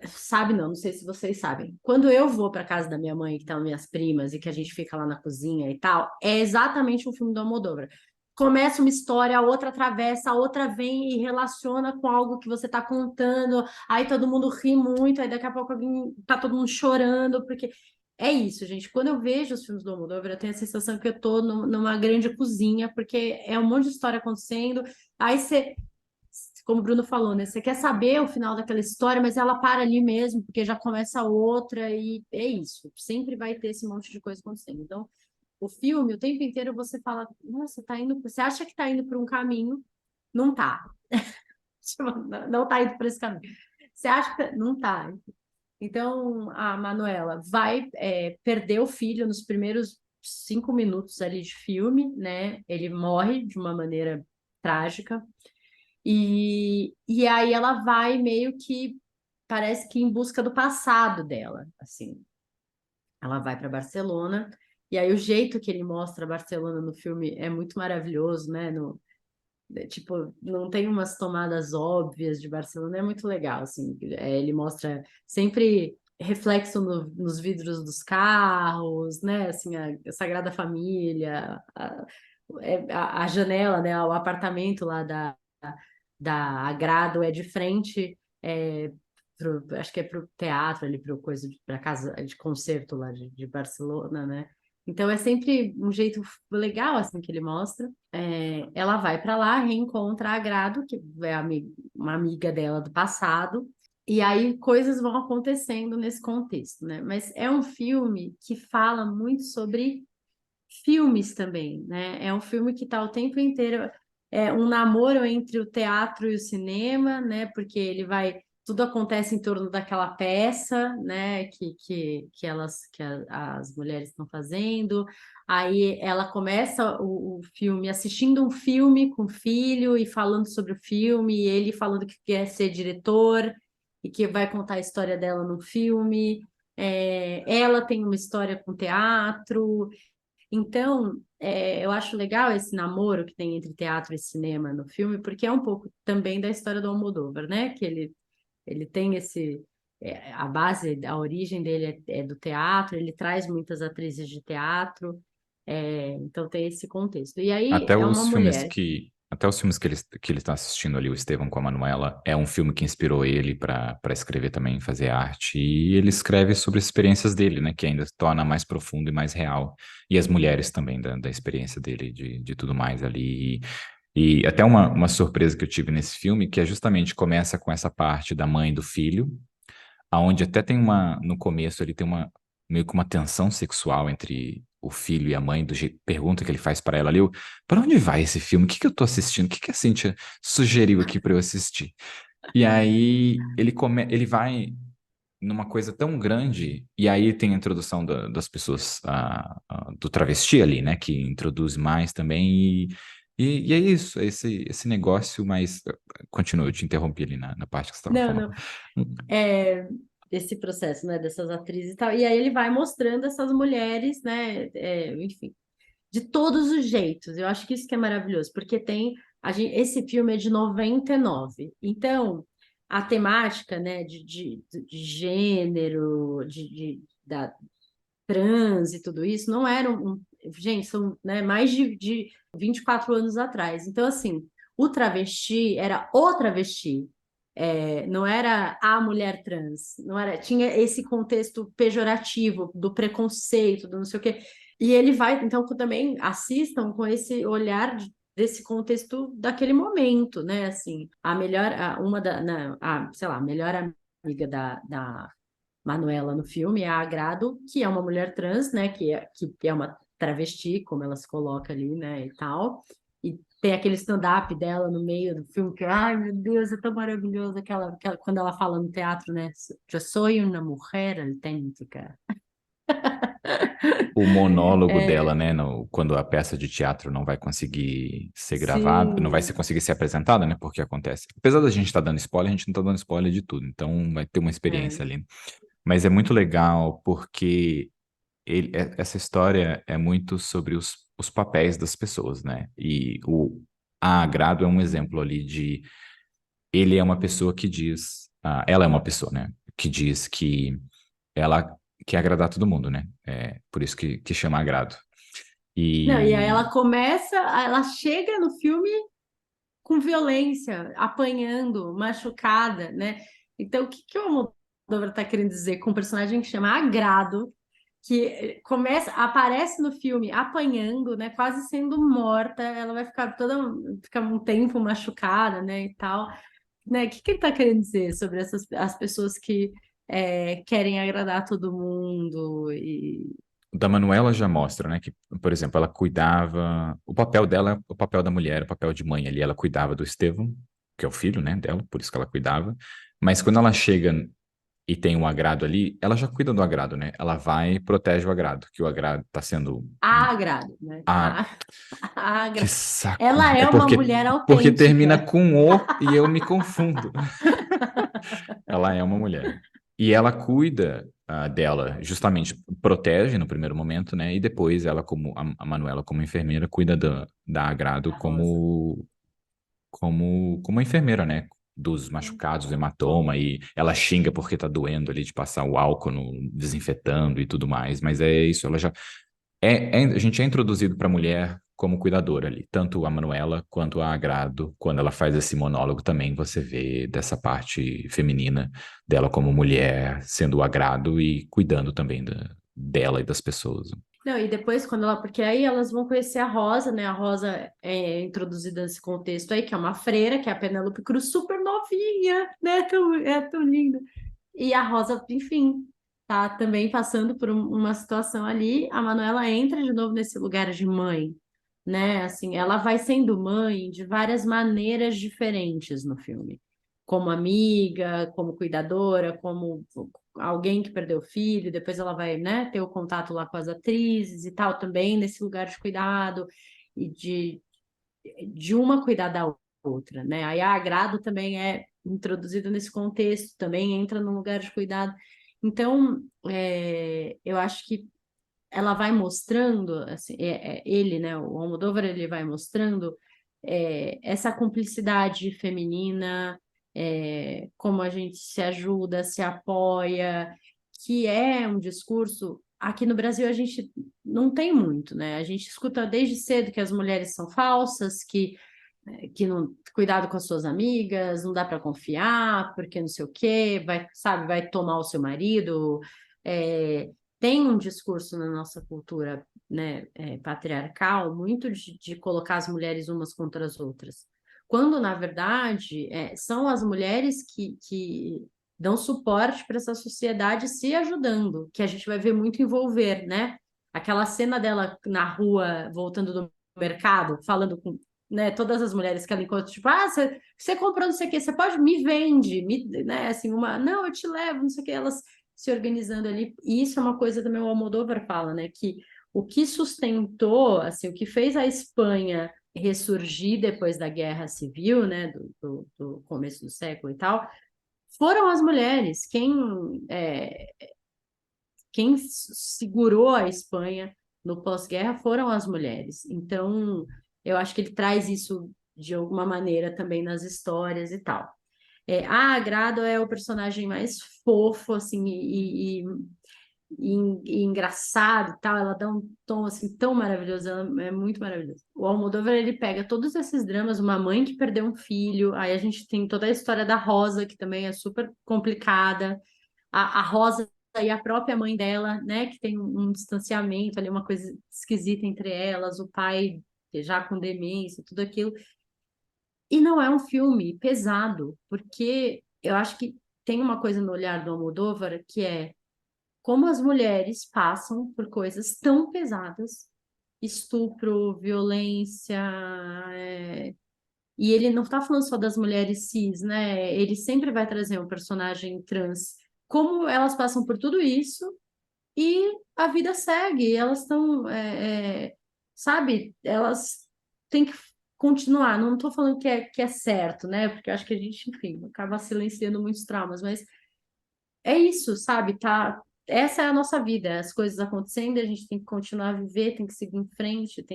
sabe, não sei se vocês sabem. Quando eu vou para casa da minha mãe, que estão minhas primas, e que a gente fica lá na cozinha e tal, é exatamente um filme do Almodóvar. Começa uma história, a outra atravessa, a outra vem e relaciona com algo que você está contando, aí todo mundo ri muito, aí daqui a pouco alguém tá todo mundo chorando, porque é isso, gente. Quando eu vejo os filmes do Almodóvar, eu tenho a sensação que eu tô numa grande cozinha, porque é um monte de história acontecendo, aí você como o Bruno falou, né? Você quer saber o final daquela história, mas ela para ali mesmo, porque já começa outra, e é isso. Sempre vai ter esse monte de coisa acontecendo. Então, o filme, o tempo inteiro você fala, nossa, tá indo, você acha que tá indo por um caminho, não tá. Tipo, não tá indo por esse caminho. Você acha que não tá. Então, a Manuela vai perder o filho nos primeiros 5 minutos ali de filme, né? Ele morre de uma maneira trágica. E aí ela vai meio que, parece que em busca do passado dela, assim. Ela vai para Barcelona, e aí o jeito que ele mostra Barcelona no filme é muito maravilhoso, né? Tipo, não tem umas tomadas óbvias de Barcelona, é muito legal, assim. Ele mostra sempre reflexo nos vidros dos carros, né? Assim, a Sagrada Família, a janela, né? O apartamento lá da Agrado é de frente, acho que é para o teatro, ali, para coisa, para casa de concerto lá de Barcelona, né? Então é sempre um jeito legal assim que ele mostra. Ela vai para lá, reencontra a Agrado, que é uma amiga dela do passado, e aí coisas vão acontecendo nesse contexto, né? Mas é um filme que fala muito sobre filmes também, né? É um filme que está o tempo inteiro um namoro entre o teatro e o cinema, né? Porque tudo acontece em torno daquela peça, né? As mulheres estão fazendo. Aí ela começa o filme assistindo um filme com o filho e falando sobre o filme, e ele falando que quer ser diretor e que vai contar a história dela no filme. Ela tem uma história com teatro. Então, eu acho legal esse namoro que tem entre teatro e cinema no filme, porque é um pouco também da história do Almodóvar, né? Que ele tem a base, a origem dele é do teatro, ele traz muitas atrizes de teatro, então tem esse contexto. E aí é uma mulher. Até os filmes que ele está assistindo ali, o Estevão com a Manuela, é um filme que inspirou ele para escrever também, fazer arte. E ele escreve sobre as experiências dele, né? Que ainda torna mais profundo e mais real. E as mulheres também, da experiência dele, de tudo mais ali. E até uma surpresa que eu tive nesse filme, que é justamente começa com essa parte da mãe e do filho, aonde até tem no começo ele tem meio que uma tensão sexual entre o filho e a mãe, pergunta que ele faz para ela ali, para onde vai esse filme? O que que eu tô assistindo? O que que a Cíntia sugeriu aqui para eu assistir? E aí ele vai numa coisa tão grande, e aí tem a introdução das pessoas, do travesti ali, né, que introduz mais também, e é isso, esse negócio, mas continua, eu te interrompi ali na parte que você estava Não, não. falando. é, Esse processo, né, dessas atrizes e tal. E aí ele vai mostrando essas mulheres, né, enfim, de todos os jeitos. Eu acho que isso que é maravilhoso, porque esse filme é de 99. Então, a temática, né, de gênero, da trans e tudo isso, não era gente, são, né, mais de 24 anos atrás. Então, assim, o travesti era o travesti. Não era a mulher trans, não era, tinha esse contexto pejorativo do preconceito, do não sei o quê. E ele vai, então, também assistam com esse olhar desse contexto daquele momento, né? Assim, a melhor, uma da, sei lá, a melhor amiga da Manuela no filme é a Agrado, que é uma mulher trans, né? Que é uma travesti, como ela se coloca ali, né? E tal. E tem aquele stand-up dela no meio do filme, que, ai meu Deus, é tão maravilhoso quando ela fala no teatro, né? Eu sou uma mulher autêntica. O monólogo dela, É, né, quando a peça de teatro não vai conseguir ser gravada, não vai sim, conseguir ser apresentada, né, porque acontece. Apesar da gente estar dando spoiler, a gente não está dando spoiler de tudo, então vai ter uma é. experiência ali. Mas é muito legal porque essa história é muito sobre os papéis das pessoas, né, e a Agrado é um exemplo ali ele é uma pessoa que diz, ela é uma pessoa, né, que diz que ela quer agradar todo mundo, né, por isso que chama Agrado. Não, e aí E ela chega no filme com violência, apanhando, machucada, né? Então, o que o Almodóvar está querendo dizer com um personagem que chama Agrado, que aparece no filme apanhando, né? Quase sendo morta, ela vai ficar um tempo machucada, né? E tal, né? O que ele está querendo dizer sobre as pessoas que querem agradar todo mundo e da Manuela já mostra, né, que, por exemplo, ela cuidava, o papel dela, o papel da mulher, o papel de mãe ali, ela cuidava do Estevão, que é o filho, né, dela, por isso que ela cuidava. Mas quando ela chega e tem um agrado ali, ela já cuida do agrado, né? Ela vai e protege o agrado, que o agrado tá sendo Agrado, né? ah, que Agrado. saco. Ela É é uma mulher porque termina autêntica. com o e eu me confundo. Ela é uma mulher. E ela cuida dela, justamente protege no primeiro momento, né? E depois ela, como a Manuela, como enfermeira, cuida da Agrado A Rosa. como enfermeira, né? Dos machucados, do hematoma, e ela xinga porque tá doendo ali de passar o álcool no, desinfetando e tudo mais. Mas é isso, ela já. A gente é introduzido para a mulher como cuidadora ali. Tanto a Manuela quanto a Agrado, quando ela faz esse monólogo também, você vê dessa parte feminina dela como mulher, sendo o agrado e cuidando também dela e das pessoas. Não, e depois quando ela, porque aí elas vão conhecer a Rosa, né? A Rosa é introduzida nesse contexto aí, que é uma freira, que é a Penélope Cruz, super novinha, né? É tão linda. E a Rosa, enfim, tá também passando por uma situação ali. A Manuela entra de novo nesse lugar de mãe, né? Assim, ela vai sendo mãe de várias maneiras diferentes no filme. Como amiga, como cuidadora, como alguém que perdeu o filho, depois ela vai, né, ter o contato lá com as atrizes e tal, também nesse lugar de cuidado e de uma cuidar da outra, né? Aí a Agrado também é introduzida nesse contexto, também entra num lugar de cuidado. Então, eu acho que ela vai mostrando, assim, ele, né, o Almodóvar, ele vai mostrando essa cumplicidade feminina, como a gente se ajuda, se apoia, que é um discurso. Aqui no Brasil a gente não tem muito, né? A gente escuta desde cedo que as mulheres são falsas, que não cuidado com as suas amigas, não dá para confiar, porque não sei o quê, vai, sabe, vai tomar o seu marido. É, tem um discurso na nossa cultura, né, patriarcal, muito de colocar as mulheres umas contra as outras. Quando, na verdade, são as mulheres que dão suporte para essa sociedade se ajudando, que a gente vai ver muito envolver, né? Aquela cena dela na rua, voltando do mercado, falando com, né, todas as mulheres que ela encontra, tipo, você comprou não sei o quê, você pode, me vende, né, assim, não, eu te levo, não sei o quê, elas se organizando ali, e isso é uma coisa também o Almodóvar fala, né, que o que sustentou, assim, o que fez a Espanha ressurgir depois da Guerra Civil, né, do começo do século e tal, foram as mulheres, quem segurou a Espanha no pós-guerra foram as mulheres. Então, eu acho que ele traz isso de alguma maneira também nas histórias e tal. A Agrado é o personagem mais fofo, assim, e engraçado e tal. Ela dá um tom, assim, tão maravilhoso. Ela é muito maravilhosa. O Almodóvar, ele pega todos esses dramas, uma mãe que perdeu um filho, aí a gente tem toda a história da Rosa, que também é super complicada, a Rosa e a própria mãe dela, né, que tem um distanciamento ali, uma coisa esquisita entre elas, o pai já com demência, tudo aquilo. E não é um filme pesado, porque eu acho que tem uma coisa no olhar do Almodóvar que é como as mulheres passam por coisas tão pesadas, estupro, violência, e ele não está falando só das mulheres cis, né? Ele sempre vai trazer um personagem trans, como elas passam por tudo isso e a vida segue, elas estão, sabe, elas têm que continuar. Não estou falando que é certo, né? Porque eu acho que a gente, enfim, acaba silenciando muitos traumas, mas é isso, sabe? Tá, essa é a nossa vida, as coisas acontecendo, a gente tem que continuar a viver, tem que seguir em frente,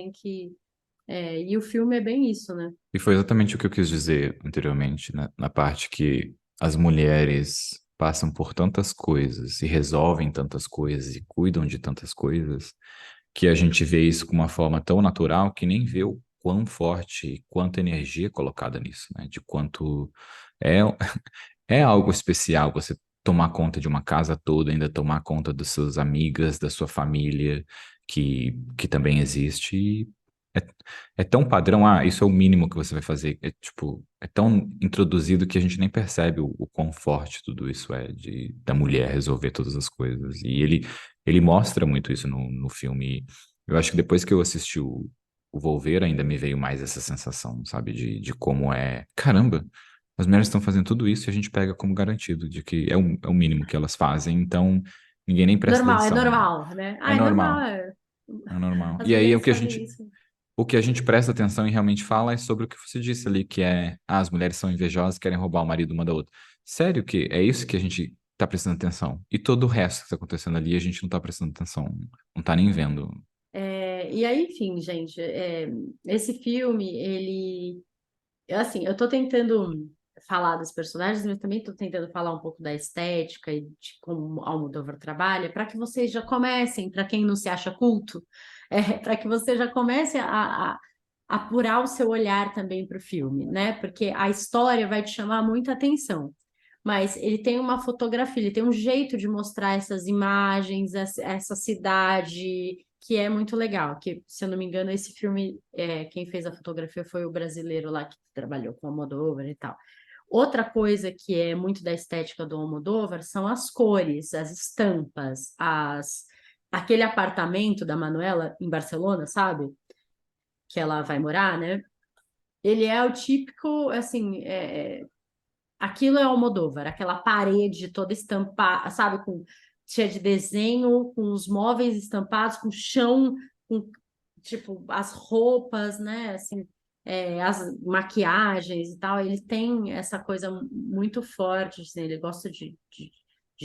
e o filme é bem isso, né? E foi exatamente o que eu quis dizer anteriormente, né? Na parte que as mulheres passam por tantas coisas e resolvem tantas coisas e cuidam de tantas coisas, que a gente vê isso com uma forma tão natural que nem vê o quão forte e quanta energia é colocada nisso, né? De quanto é, é algo especial você tomar conta de uma casa toda, ainda tomar conta das suas amigas, da sua família, que também existe. E é tão padrão, isso é o mínimo que você vai fazer. É tipo, é tão introduzido que a gente nem percebe o quão forte tudo isso é da mulher resolver todas as coisas. E ele mostra muito isso no filme. Eu acho que depois que eu assisti o Volver, ainda me veio mais essa sensação, sabe, de como é. Caramba! As mulheres estão fazendo tudo isso e a gente pega como garantido, de que é o mínimo que elas fazem, então ninguém nem presta Normal, é atenção. normal, né? É É normal. normal, é normal. As E aí mulheres fazem isso. o que a gente presta atenção e realmente fala é sobre o que você disse ali, que é, as mulheres são invejosas, querem roubar o marido uma da outra. Sério que é isso que a gente tá prestando atenção? E todo o resto que tá acontecendo ali, a gente não tá prestando atenção, não tá nem vendo. E aí, enfim, gente, esse filme, ele, assim, eu tô tentando falar dos personagens, mas também estou tentando falar um pouco da estética e de como Almodóvar trabalha, para que vocês já comecem, para quem não se acha culto, para que você já comece a apurar o seu olhar também para o filme, né? Porque a história vai te chamar muita atenção. Mas ele tem uma fotografia, ele tem um jeito de mostrar essas imagens, essa cidade, que é muito legal. Que, se eu não me engano, esse filme, quem fez a fotografia foi o brasileiro lá que trabalhou com o Almodóvar e tal. Outra coisa que é muito da estética do Almodóvar são as cores, as estampas, aquele apartamento da Manuela em Barcelona, sabe? Que ela vai morar, né? Ele é o típico, assim, aquilo é Almodóvar, aquela parede toda estampada, sabe, com cheia de desenho, com os móveis estampados, com chão, com tipo as roupas, né, assim, as maquiagens e tal. Ele tem essa coisa muito forte, assim, ele gosta de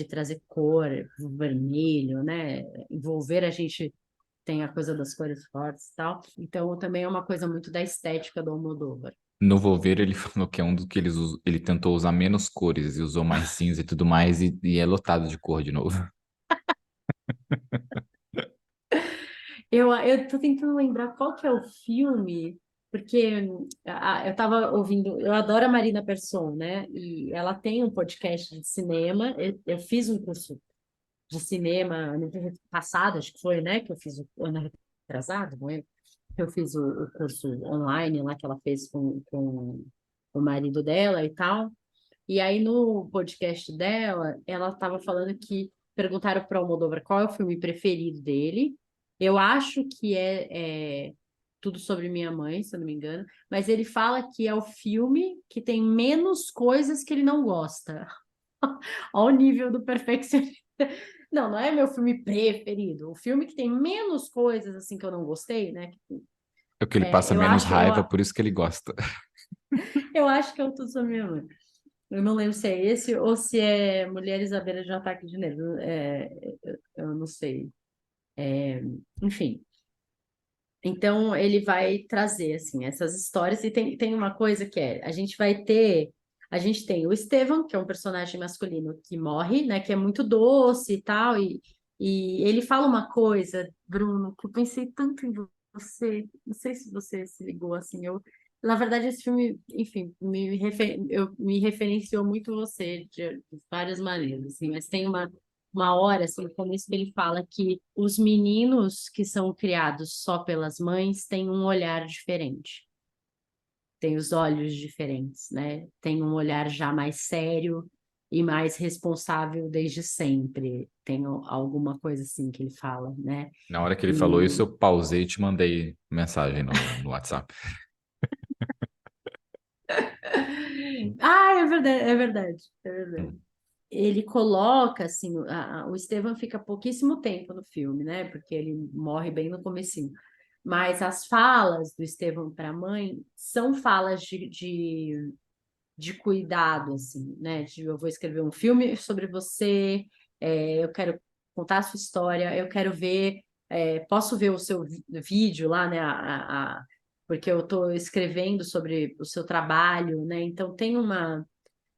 trazer cor, vermelho, né, envolver a gente. Tem a coisa das cores fortes e tal. Então, também é uma coisa muito da estética do Almodóvar. No Volver, ele falou que é um dos que ele tentou usar menos cores e usou mais cinza e tudo mais, e é lotado de cor de novo. Eu tô tentando lembrar qual que é o filme, porque eu tava ouvindo, eu adoro a Marina Persson, né? E ela tem um podcast de cinema. Eu fiz um curso de cinema ano passado, acho que foi, né? Que eu fiz o ano retrasado, não é? Eu fiz o curso online lá que ela fez com o marido dela e tal. E aí no podcast dela, ela estava falando que perguntaram para o Almodóvar qual é o filme preferido dele. Eu acho que é Tudo Sobre Minha Mãe, se eu não me engano, mas ele fala que é o filme que tem menos coisas que ele não gosta. Ao nível do perfeccionismo. Não, não é meu filme preferido. O filme que tem menos coisas assim que eu não gostei, né? É o que ele passa Eu menos acho, eu, raiva, por isso que ele gosta. eu acho que é o Tudo Sobre Minha Mãe. Eu não lembro se é esse ou se é Mulheres à Beira de um Ataque de Nervos. Eu não sei. Enfim. Então, ele vai trazer, assim, essas histórias. E tem uma coisa que a gente vai ter... A gente tem o Estevam, que é um personagem masculino que morre, né? Que é muito doce e tal. E ele fala uma coisa, Bruno, que eu pensei tanto em você. Não sei se você se ligou, assim. Na verdade, esse filme, enfim, me referenciou muito você de várias maneiras, assim. Mas tem uma hora, assim, no começo que ele fala que os meninos que são criados só pelas mães têm um olhar diferente, têm os olhos diferentes, né? Tem um olhar já mais sério e mais responsável desde sempre. Tem alguma coisa assim que ele fala, né? Na hora que ele falou isso, E eu pausei e te mandei mensagem no WhatsApp. ah, é verdade, é verdade, é verdade. Hum. Ele coloca assim, o Estevam fica pouquíssimo tempo no filme, né? Porque ele morre bem no comecinho. Mas as falas do Estevam para a mãe são falas de cuidado, assim, né? Eu vou escrever um filme sobre você, eu quero contar a sua história, eu quero ver, posso ver o seu vídeo lá, né? Porque eu estou escrevendo sobre o seu trabalho, né? Então tem uma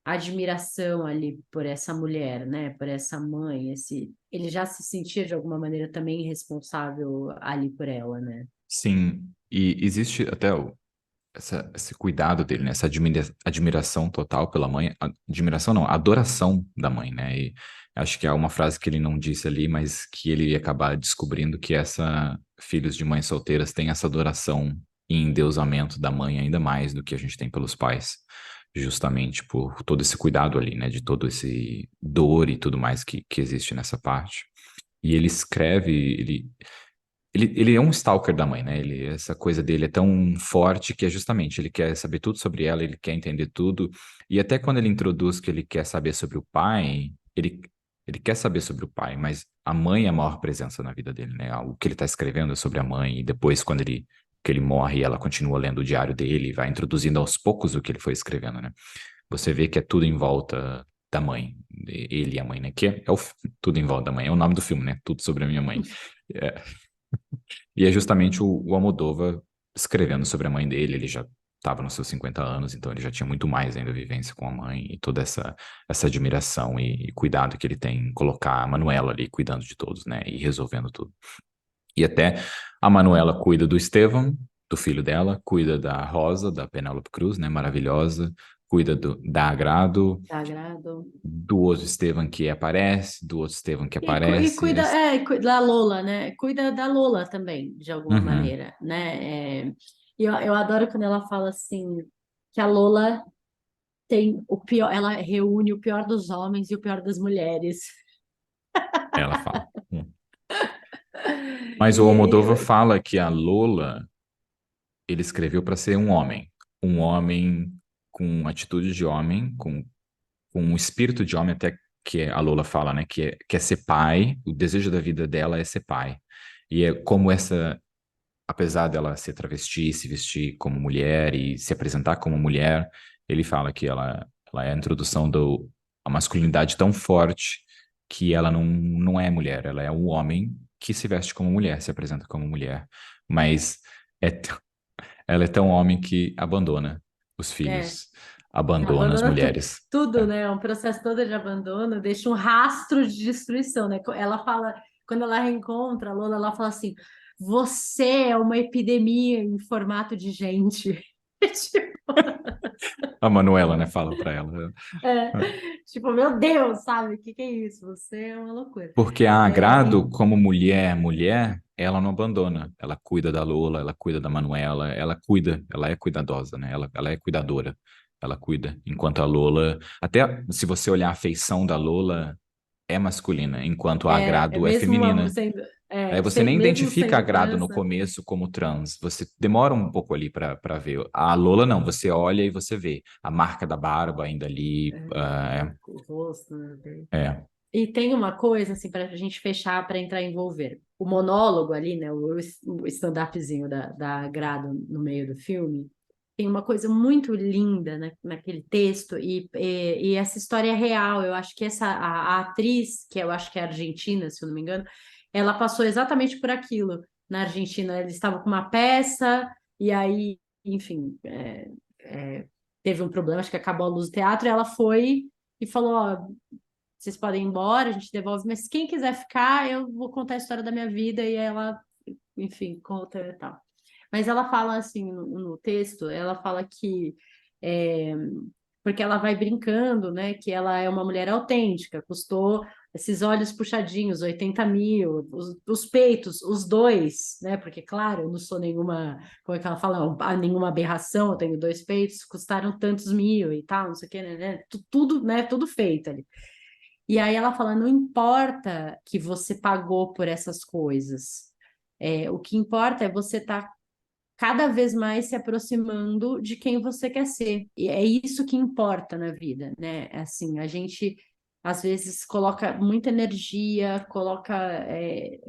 admiração ali por essa mulher, né? Por essa mãe, ele já se sentia de alguma maneira também responsável ali por ela, né? Sim, e existe até esse cuidado dele, né? Essa admiração total pela mãe. Admiração não, adoração da mãe, né? E acho que há uma frase que ele não disse ali, mas que ele ia acabar descobrindo que filhos de mães solteiras têm essa adoração e endeusamento da mãe ainda mais do que a gente tem pelos pais, justamente por todo esse cuidado ali, né? De todo esse dor e tudo mais que existe nessa parte. E ele escreve, ele é um stalker da mãe, né? Essa coisa dele é tão forte que é justamente, ele quer saber tudo sobre ela, ele quer entender tudo. E até quando ele introduz que ele quer saber sobre o pai, ele quer saber sobre o pai, mas a mãe é a maior presença na vida dele, né? O que ele está escrevendo é sobre a mãe, e depois, que ele morre, ela continua lendo o diário dele, vai introduzindo aos poucos o que ele foi escrevendo, né? Você vê que é tudo em volta da mãe, ele e a mãe, né? Tudo em volta da mãe, é o nome do filme, né? Tudo sobre a minha mãe. É, e é justamente o Almodóvar escrevendo sobre a mãe dele, ele já estava nos seus 50 anos, então ele já tinha muito mais ainda vivência com a mãe e toda essa admiração e cuidado que ele tem em colocar a Manuela ali cuidando de todos, né, e resolvendo tudo. E até a Manuela cuida do Estevão, do filho dela, cuida da Rosa, da Penélope Cruz, né, maravilhosa, cuida da Agrado, Sagrado. do outro Estevão que aparece, do outro Estevão que E aparece. cuida, da Lola, né? Cuida da Lola também, de alguma Uhum. maneira, né? E eu adoro quando ela fala assim, que a Lola tem o pior, ela reúne o pior dos homens e o pior das mulheres. Ela fala. Mas o E, Almodóvar e- fala que a Lola ele escreveu para ser um homem com atitude de homem, com um espírito de homem, até que a Lola fala, né, que quer ser pai, o desejo da vida dela é ser pai. E é como apesar dela ser travesti, se vestir como mulher e se apresentar como mulher, ele fala que ela é a introdução a masculinidade tão forte que ela não é mulher, ela é um homem que se veste como mulher, se apresenta como mulher, mas é, ela é tão homem que abandona os é, filhos, abandona as abandona mulheres. tudo, É. né? Um processo todo de abandono, deixa um rastro de destruição, né? Ela fala, quando ela reencontra a Lola, ela fala assim: você é uma epidemia em formato de gente. Tipo, A Manuela, né, fala pra ela. é, tipo, meu Deus, sabe? O que que é isso? Você é uma loucura. Porque a É, Agrado, como mulher, ela não abandona. Ela cuida da Lola, ela cuida da Manuela, ela cuida, ela é cuidadosa, né? Ela é cuidadora, ela cuida. Enquanto a Lola, até se você olhar a feição da Lola, é masculina, enquanto a é Agrado é mesmo feminina. sendo, Aí você nem mesmo identifica a sendo Agrado trans, no né? começo como trans. Você demora um pouco ali para ver. A Lola não, você olha e você vê a marca da barba ainda ali. O rosto, né? É. E tem uma coisa, assim, para a gente fechar, para entrar em envolver. O monólogo ali, né? O stand-upzinho da Grado no meio do filme, tem uma coisa muito linda, né, naquele texto, e essa história é real. Eu acho que a atriz, que eu acho que é argentina, se eu não me engano, ela passou exatamente por aquilo. Na Argentina, eles estavam com uma peça, e aí, enfim, teve um problema, acho que acabou a luz do teatro, e ela foi e falou: ó, vocês podem ir embora, a gente devolve, mas quem quiser ficar, eu vou contar a história da minha vida, e ela, enfim, conta e tal. Mas ela fala assim no texto, ela fala que é, porque ela vai brincando, né? Que ela é uma mulher autêntica, custou esses olhos puxadinhos, 80 mil, os peitos, os dois, né? Porque, claro, eu não sou nenhuma, como é que ela fala? Nenhuma aberração, eu tenho dois peitos, custaram tantos mil e tal, não sei o que, né? Tudo, né? Tudo feito ali. E aí ela fala: não importa que você pagou por essas coisas. O que importa é você estar cada vez mais se aproximando de quem você quer ser. E é isso que importa na vida, né? Assim, a gente às vezes coloca muita energia,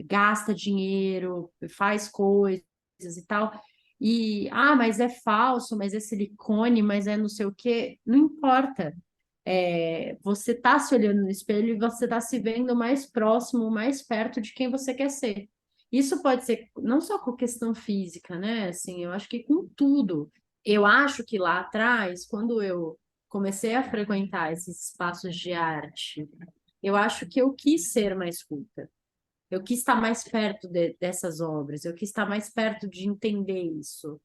gasta dinheiro, faz coisas e tal. E, mas é falso, mas é silicone, mas é não sei o quê. Não importa. Você está se olhando no espelho e você está se vendo mais próximo, mais perto de quem você quer ser. Isso pode ser não só com questão física, né? Assim, eu acho que com tudo. Eu acho que lá atrás, quando eu comecei a frequentar esses espaços de arte, eu acho que eu quis ser mais culta. Eu quis estar mais perto dessas obras, eu quis estar mais perto de entender isso.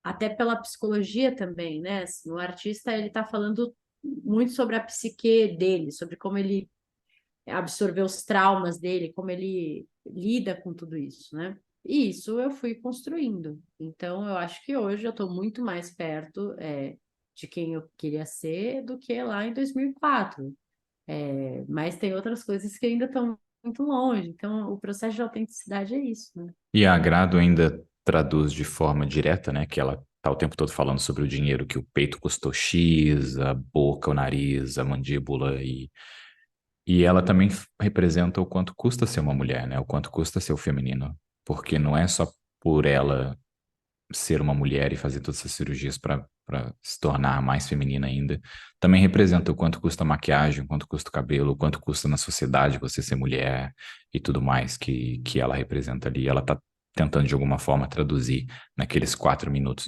Até pela psicologia também, né? Assim, o artista ele está falando muito sobre a psique dele, sobre como ele absorveu os traumas dele, como ele lida com tudo isso, né? E isso eu fui construindo. Então, eu acho que hoje eu estou muito mais perto de quem eu queria ser do que lá em 2004. Mas tem outras coisas que ainda estão muito longe. Então, o processo de autenticidade é isso, né? E a Agrado ainda traduz de forma direta, né, que ela tá o tempo todo falando sobre o dinheiro, que o peito custou X, a boca, o nariz, a mandíbula, e ela também representa o quanto custa ser uma mulher, né, o quanto custa ser o feminino, porque não é só por ela ser uma mulher e fazer todas essas cirurgias para se tornar mais feminina ainda, também representa o quanto custa a maquiagem, o quanto custa o cabelo, o quanto custa na sociedade você ser mulher e tudo mais que ela representa ali. Ela tá tentando de alguma forma traduzir naqueles 4 minutos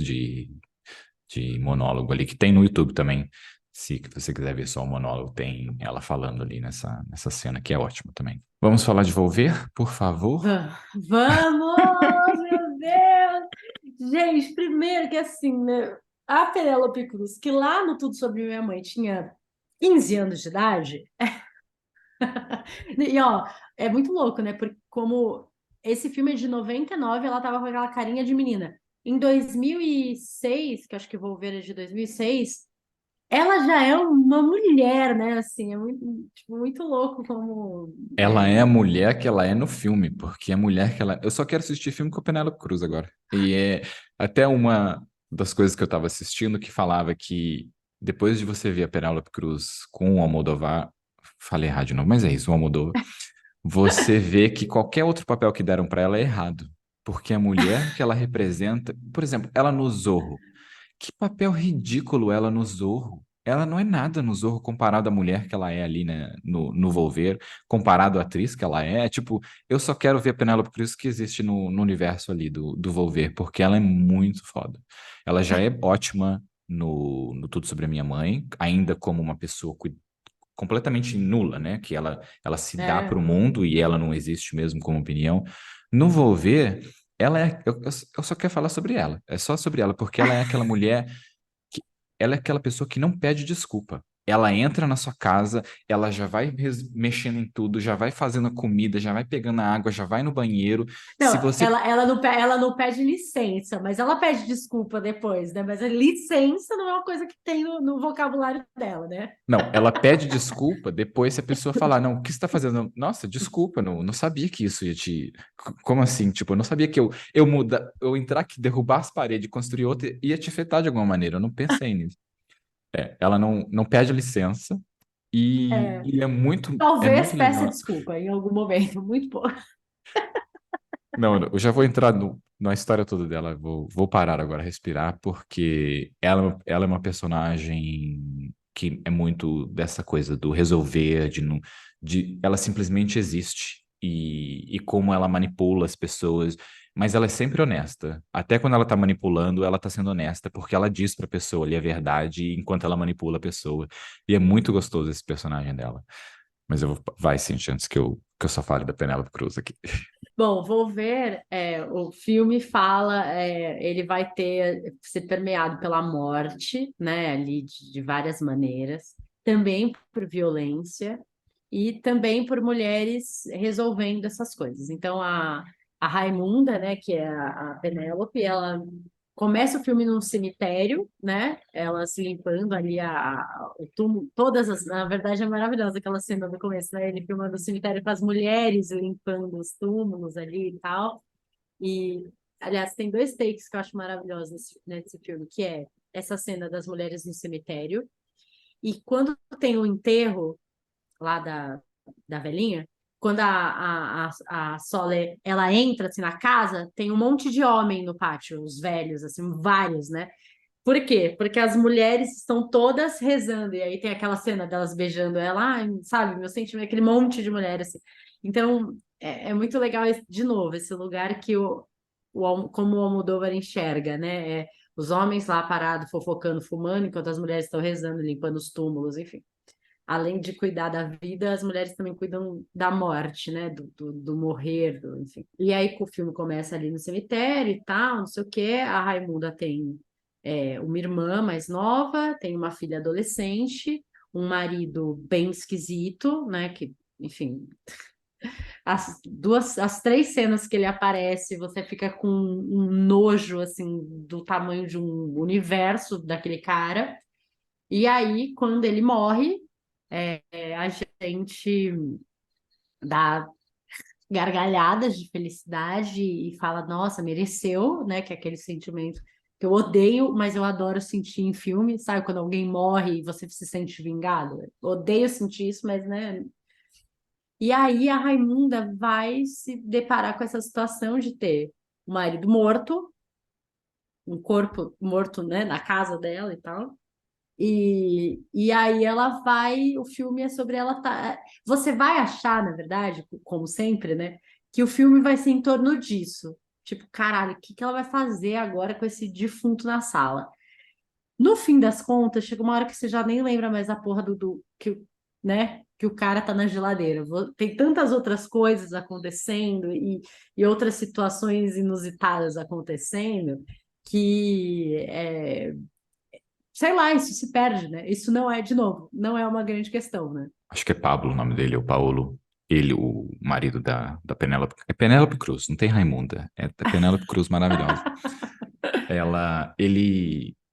de monólogo ali, que tem no YouTube também. Se você quiser ver só o monólogo, tem ela falando ali nessa cena, que é ótimo também. Vamos falar de Volver, por favor? Vamos, meu Deus! Gente, primeiro que assim, né? A Penélope Cruz, que lá no Tudo Sobre Minha Mãe tinha 15 anos de idade, e ó, é muito louco, né? Porque como esse filme é de 99, ela tava com aquela carinha de menina. Em 2006, que acho que Volver é de 2006, ela já é uma mulher, né? Assim, é muito, tipo, muito louco como. Ela é a mulher que ela é no filme, porque a mulher que ela. Eu só quero assistir filme com a Penélope Cruz agora. E é até uma das coisas que eu estava assistindo que falava que depois de você ver a Penélope Cruz com o Almodóvar, falei errado de novo, mas é isso, o Almodóvar, você vê que qualquer outro papel que deram para ela é errado. Porque a mulher que ela representa, por exemplo, ela no Zorro. Que papel ridículo ela no Zorro. Ela não é nada no Zorro comparado à mulher que ela é ali, né, no Volver, comparado à atriz que ela é. Tipo, eu só quero ver a Penélope Cruz que existe no universo ali do Volver, porque ela é muito foda. Ela já é ótima no Tudo Sobre a Minha Mãe, ainda como uma pessoa completamente nula, né? Que ela se dá para É. o mundo e ela não existe mesmo como opinião. No Volver, ela é. Eu só quero falar sobre ela. É só sobre ela, porque ela é aquela mulher que ela é aquela pessoa que não pede desculpa. Ela entra na sua casa, ela já vai mexendo em tudo, já vai fazendo a comida, já vai pegando a água, já vai no banheiro. Não, Se você ela não pede licença, mas ela pede desculpa depois, né? Mas a licença não é uma coisa que tem no vocabulário dela, né? Não, ela pede desculpa depois se a pessoa falar, não, o que você está fazendo? Nossa, desculpa, não sabia que isso ia te. Como assim? Tipo, eu não sabia que eu entrar aqui, derrubar as paredes, construir outra, ia te afetar de alguma maneira. Eu não pensei nisso. Ela não pede licença É, e é talvez muito peça legal. desculpa em algum momento, muito bom. Não, eu já vou entrar na história toda dela. Vou parar agora, respirar, porque ela é uma personagem que é muito dessa coisa do resolver, ela simplesmente existe e como ela manipula as pessoas, mas ela é sempre honesta. Até quando ela tá manipulando, ela tá sendo honesta, porque ela diz pra pessoa ali a verdade enquanto ela manipula a pessoa. E é muito gostoso esse personagem dela. Mas vai, Cintia, antes que eu só fale da Penélope Cruz aqui. Bom, vou ver. O filme fala, ele vai ser permeado pela morte, né? Ali de várias maneiras, também por violência e também por mulheres resolvendo essas coisas. Então, a Raimunda, né, que é a Penélope, ela começa o filme num cemitério, né? Ela se limpando ali o túmulo, na verdade é maravilhosa aquela cena do começo, né? Ele filmando o cemitério com as mulheres limpando os túmulos ali e tal. E, aliás, tem dois takes que eu acho maravilhosos nesse filme, que é essa cena das mulheres no cemitério e quando tem o enterro lá da velhinha, quando a Sole, ela entra assim na casa, tem um monte de homem no pátio, os velhos, assim, vários, né? Por quê? Porque as mulheres estão todas rezando, e aí tem aquela cena delas beijando ela, sabe? Meu sentimento, aquele monte de mulheres, assim. Então, é muito legal, de novo, esse lugar que como o Almodóvar enxerga, né? Os homens lá parados, fofocando, fumando, enquanto as mulheres estão rezando, limpando os túmulos, enfim. Além de cuidar da vida, as mulheres também cuidam da morte, né? Do morrer, enfim. E aí o filme começa ali no cemitério e tal, não sei o quê. A Raimunda tem uma irmã mais nova, tem uma filha adolescente, um marido bem esquisito, né? Que, enfim, as três cenas que ele aparece, você fica com um nojo assim do tamanho de um universo daquele cara. E aí, quando ele morre, a gente dá gargalhadas de felicidade e fala, nossa, mereceu, né? Que é aquele sentimento que eu odeio, mas eu adoro sentir em filme, sabe? Quando alguém morre e você se sente vingado. Eu odeio sentir isso, mas, né? E aí a Raimunda vai se deparar com essa situação de ter o marido morto, um corpo morto, né, na casa dela e tal. E aí ela vai, o filme é sobre ela tá. Você vai achar, na verdade, como sempre, né, que o filme vai ser em torno disso. Tipo, caralho, o que que ela vai fazer agora com esse defunto na sala? no fim das contas, chega uma hora que você já nem lembra mais a porra né, que o cara tá na geladeira. Tem tantas outras coisas acontecendo e outras situações inusitadas acontecendo que, sei lá, isso se perde, né? Isso não é, de novo, não é uma grande questão, né? Acho que é Pablo o nome dele, ou Paulo. Ele, o marido da Penélope. É Penélope Cruz, não tem Raimunda. É Penélope Cruz maravilhosa.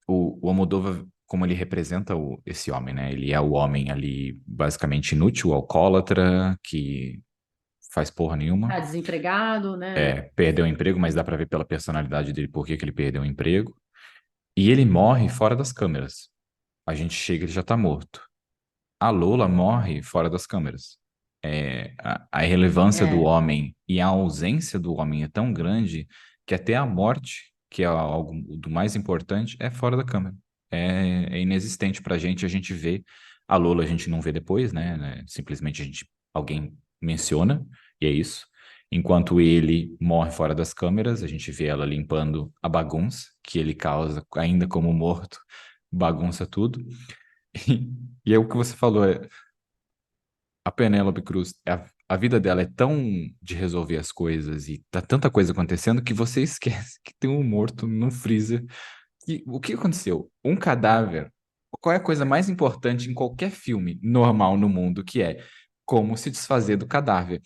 O Almodóvar, como ele representa esse homem, né? Ele é o homem ali basicamente inútil, alcoólatra, que faz porra nenhuma. Tá desempregado, né? Perdeu o emprego, mas dá pra ver pela personalidade dele por que que ele perdeu o emprego. E ele morre fora das câmeras. A gente chega e ele já tá morto. A Lola morre fora das câmeras. A irrelevância do É, homem e a ausência do homem é tão grande que até a morte, que é algo do mais importante, é fora da câmera. É inexistente pra gente. A gente vê a Lola, a gente não vê depois, né? Simplesmente alguém menciona e é isso. Enquanto ele morre fora das câmeras, a gente vê ela limpando a bagunça que ele causa, ainda como morto, bagunça tudo. E é o que você falou, a Penélope Cruz, a vida dela é tão de resolver as coisas e tá tanta coisa acontecendo que você esquece que tem um morto no freezer. E o que aconteceu? Um cadáver. Qual é a coisa mais importante em qualquer filme normal no mundo, que é como se desfazer do cadáver?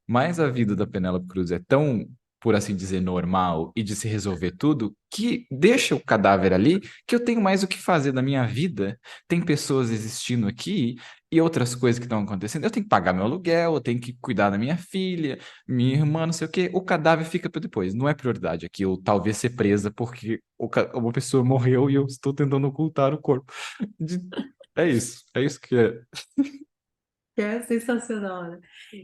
Mas a vida da Penélope Cruz é tão, por assim dizer, normal e de se resolver tudo, que deixa o cadáver ali, que eu tenho mais o que fazer da minha vida. Tem pessoas existindo aqui e outras coisas que estão acontecendo. Eu tenho que pagar meu aluguel, eu tenho que cuidar da minha filha, minha irmã, não sei o quê. O cadáver fica para depois. Não é prioridade aqui. Eu talvez ser presa porque uma pessoa morreu e eu estou tentando ocultar o corpo. De- É isso. É isso que é. que é sensacional, né?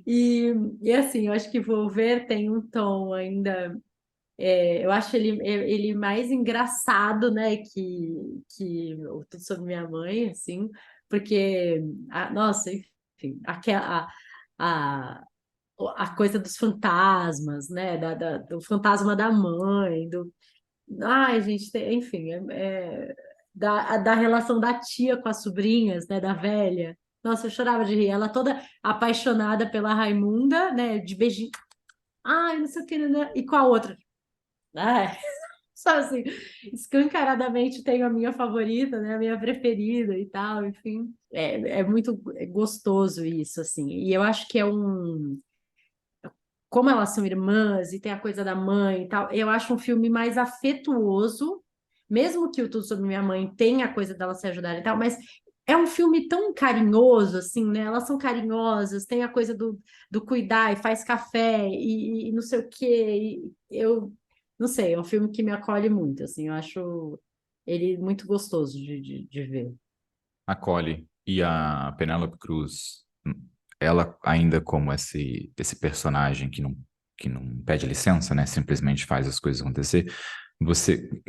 E, e assim, eu acho que Volver tem um tom ainda. Eu acho ele mais engraçado, né, que o Tudo Sobre Minha Mãe, assim, porque, nossa, enfim, a, a coisa dos fantasmas, né, do fantasma da mãe, ai, gente, enfim, da relação da tia com as sobrinhas, né, da velha. Nossa, eu chorava de rir. Ela toda apaixonada pela Raimunda, né, de beijinho. Ai, não sei o que, né? E com a outra. Ai, só assim, escancaradamente tenho a minha favorita, né? A minha preferida e tal, enfim. É muito gostoso isso, assim. E eu acho que como elas são irmãs e tem a coisa da mãe e tal, eu acho um filme mais afetuoso, mesmo que o Tudo Sobre Minha Mãe tenha a coisa delas se ajudarem e tal, mas é um filme tão carinhoso, assim, né? Elas são carinhosas, tem a coisa do cuidar e faz café e não sei o quê. E eu não sei, é um filme que me acolhe muito, assim, eu acho ele muito gostoso de ver. A Collie e a Penélope Cruz, ela ainda como esse personagem que não pede licença, né? Simplesmente faz as coisas acontecer.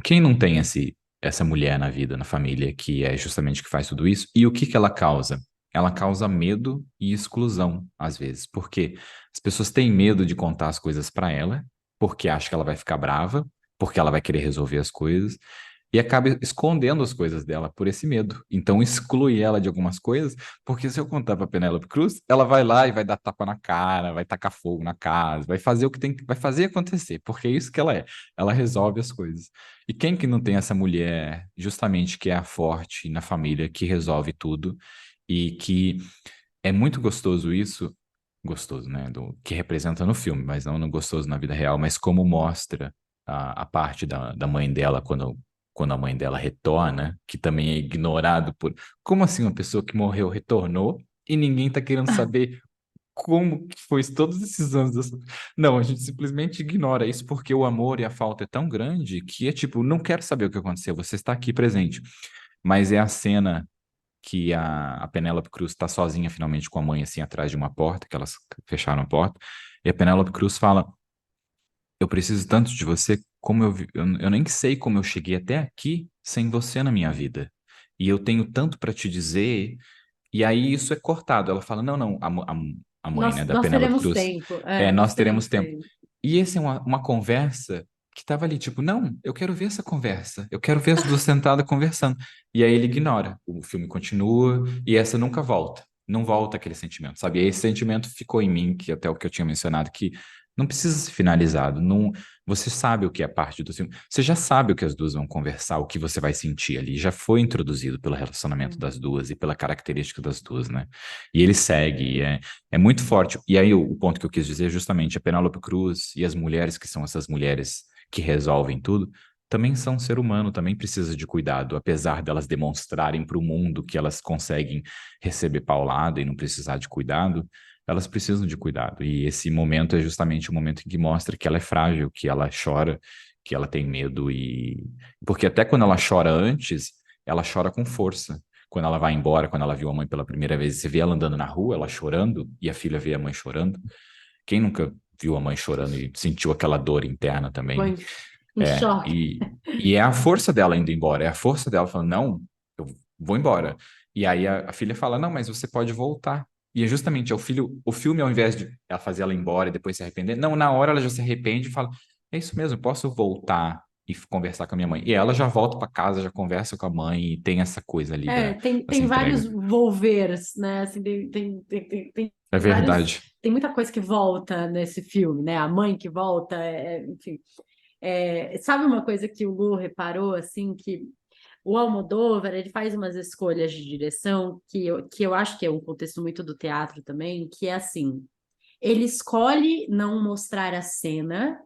Quem não tem essa mulher na vida, na família, que é justamente que faz tudo isso? E o que que ela causa? Ela causa medo e exclusão, às vezes, porque as pessoas têm medo de contar as coisas para ela, porque acham que ela vai ficar brava, porque ela vai querer resolver as coisas e acaba escondendo as coisas dela por esse medo. Então exclui ela de algumas coisas, porque se eu contar para Penélope Cruz, ela vai lá e vai dar tapa na cara, vai tacar fogo na casa, vai fazer o que tem, vai fazer acontecer, porque é isso que ela é. Ela resolve as coisas. E quem que não tem essa mulher, justamente que é a forte na família, que resolve tudo e que é muito gostoso isso, gostoso, né, do que representa no filme, mas não no gostoso na vida real, mas como mostra a parte da mãe dela quando a mãe dela retorna, que também é ignorado por. Como assim uma pessoa que morreu retornou e ninguém tá querendo saber como que foi todos esses anos? Não, a gente simplesmente ignora isso porque o amor e a falta é tão grande que é tipo, não quero saber o que aconteceu, você está aqui presente. Mas é a cena que a Penélope Cruz está sozinha finalmente com a mãe assim atrás de uma porta, que elas fecharam a porta, e a Penélope Cruz fala: eu preciso tanto de você, como eu nem sei como eu cheguei até aqui sem você na minha vida. E eu tenho tanto para te dizer. E aí isso é cortado. Ela fala: não, não, a mãe, né, da Nós Penélope teremos Cruz, tempo, nós nós teremos teremos tempo. tempo. E essa é uma conversa que tava ali, tipo, não, eu quero ver essa conversa, eu quero ver as duas sentadas conversando. E aí ele ignora, o filme continua e essa nunca volta. Não volta aquele sentimento, sabe? E esse sentimento ficou em mim, que até o que eu tinha mencionado, que não precisa ser finalizado. Não, você sabe o que é parte do filme. Você já sabe o que as duas vão conversar, o que você vai sentir ali. Já foi introduzido pelo relacionamento das duas e pela característica das duas, né? E ele segue, é muito forte. E aí o ponto que eu quis dizer é justamente a Penélope Cruz e as mulheres que são essas mulheres que resolvem tudo, também são ser humano, também precisa de cuidado, apesar delas demonstrarem para o mundo que elas conseguem receber paulada e não precisar de cuidado, elas precisam de cuidado. E esse momento é justamente o momento em que mostra que ela é frágil, que ela chora, que ela tem medo e porque até quando ela chora antes, ela chora com força. Quando ela vai embora, quando ela viu a mãe pela primeira vez, você vê ela andando na rua, ela chorando, e a filha vê a mãe chorando. Quem nunca viu a mãe chorando e sentiu aquela dor interna também, Ficou né? em choque. E é a força dela indo embora, é a força dela falando, não, eu vou embora. E aí a filha fala, não, mas você pode voltar. E é justamente o filme, ao invés de ela fazer ela ir embora e depois se arrepender, não, na hora ela já se arrepende e fala, é isso mesmo, eu posso voltar e conversar com a minha mãe. E ela já volta para casa, já conversa com a mãe e tem essa coisa ali dessa Tem vários entrega. volveres, né? Assim, tem É vários. verdade. Tem muita coisa que volta nesse filme, né? A mãe que volta, enfim. Sabe uma coisa que o Lu reparou, assim, que o Almodóvar, ele faz umas escolhas de direção que eu acho que é um contexto muito do teatro também, que é assim, ele escolhe não mostrar a cena,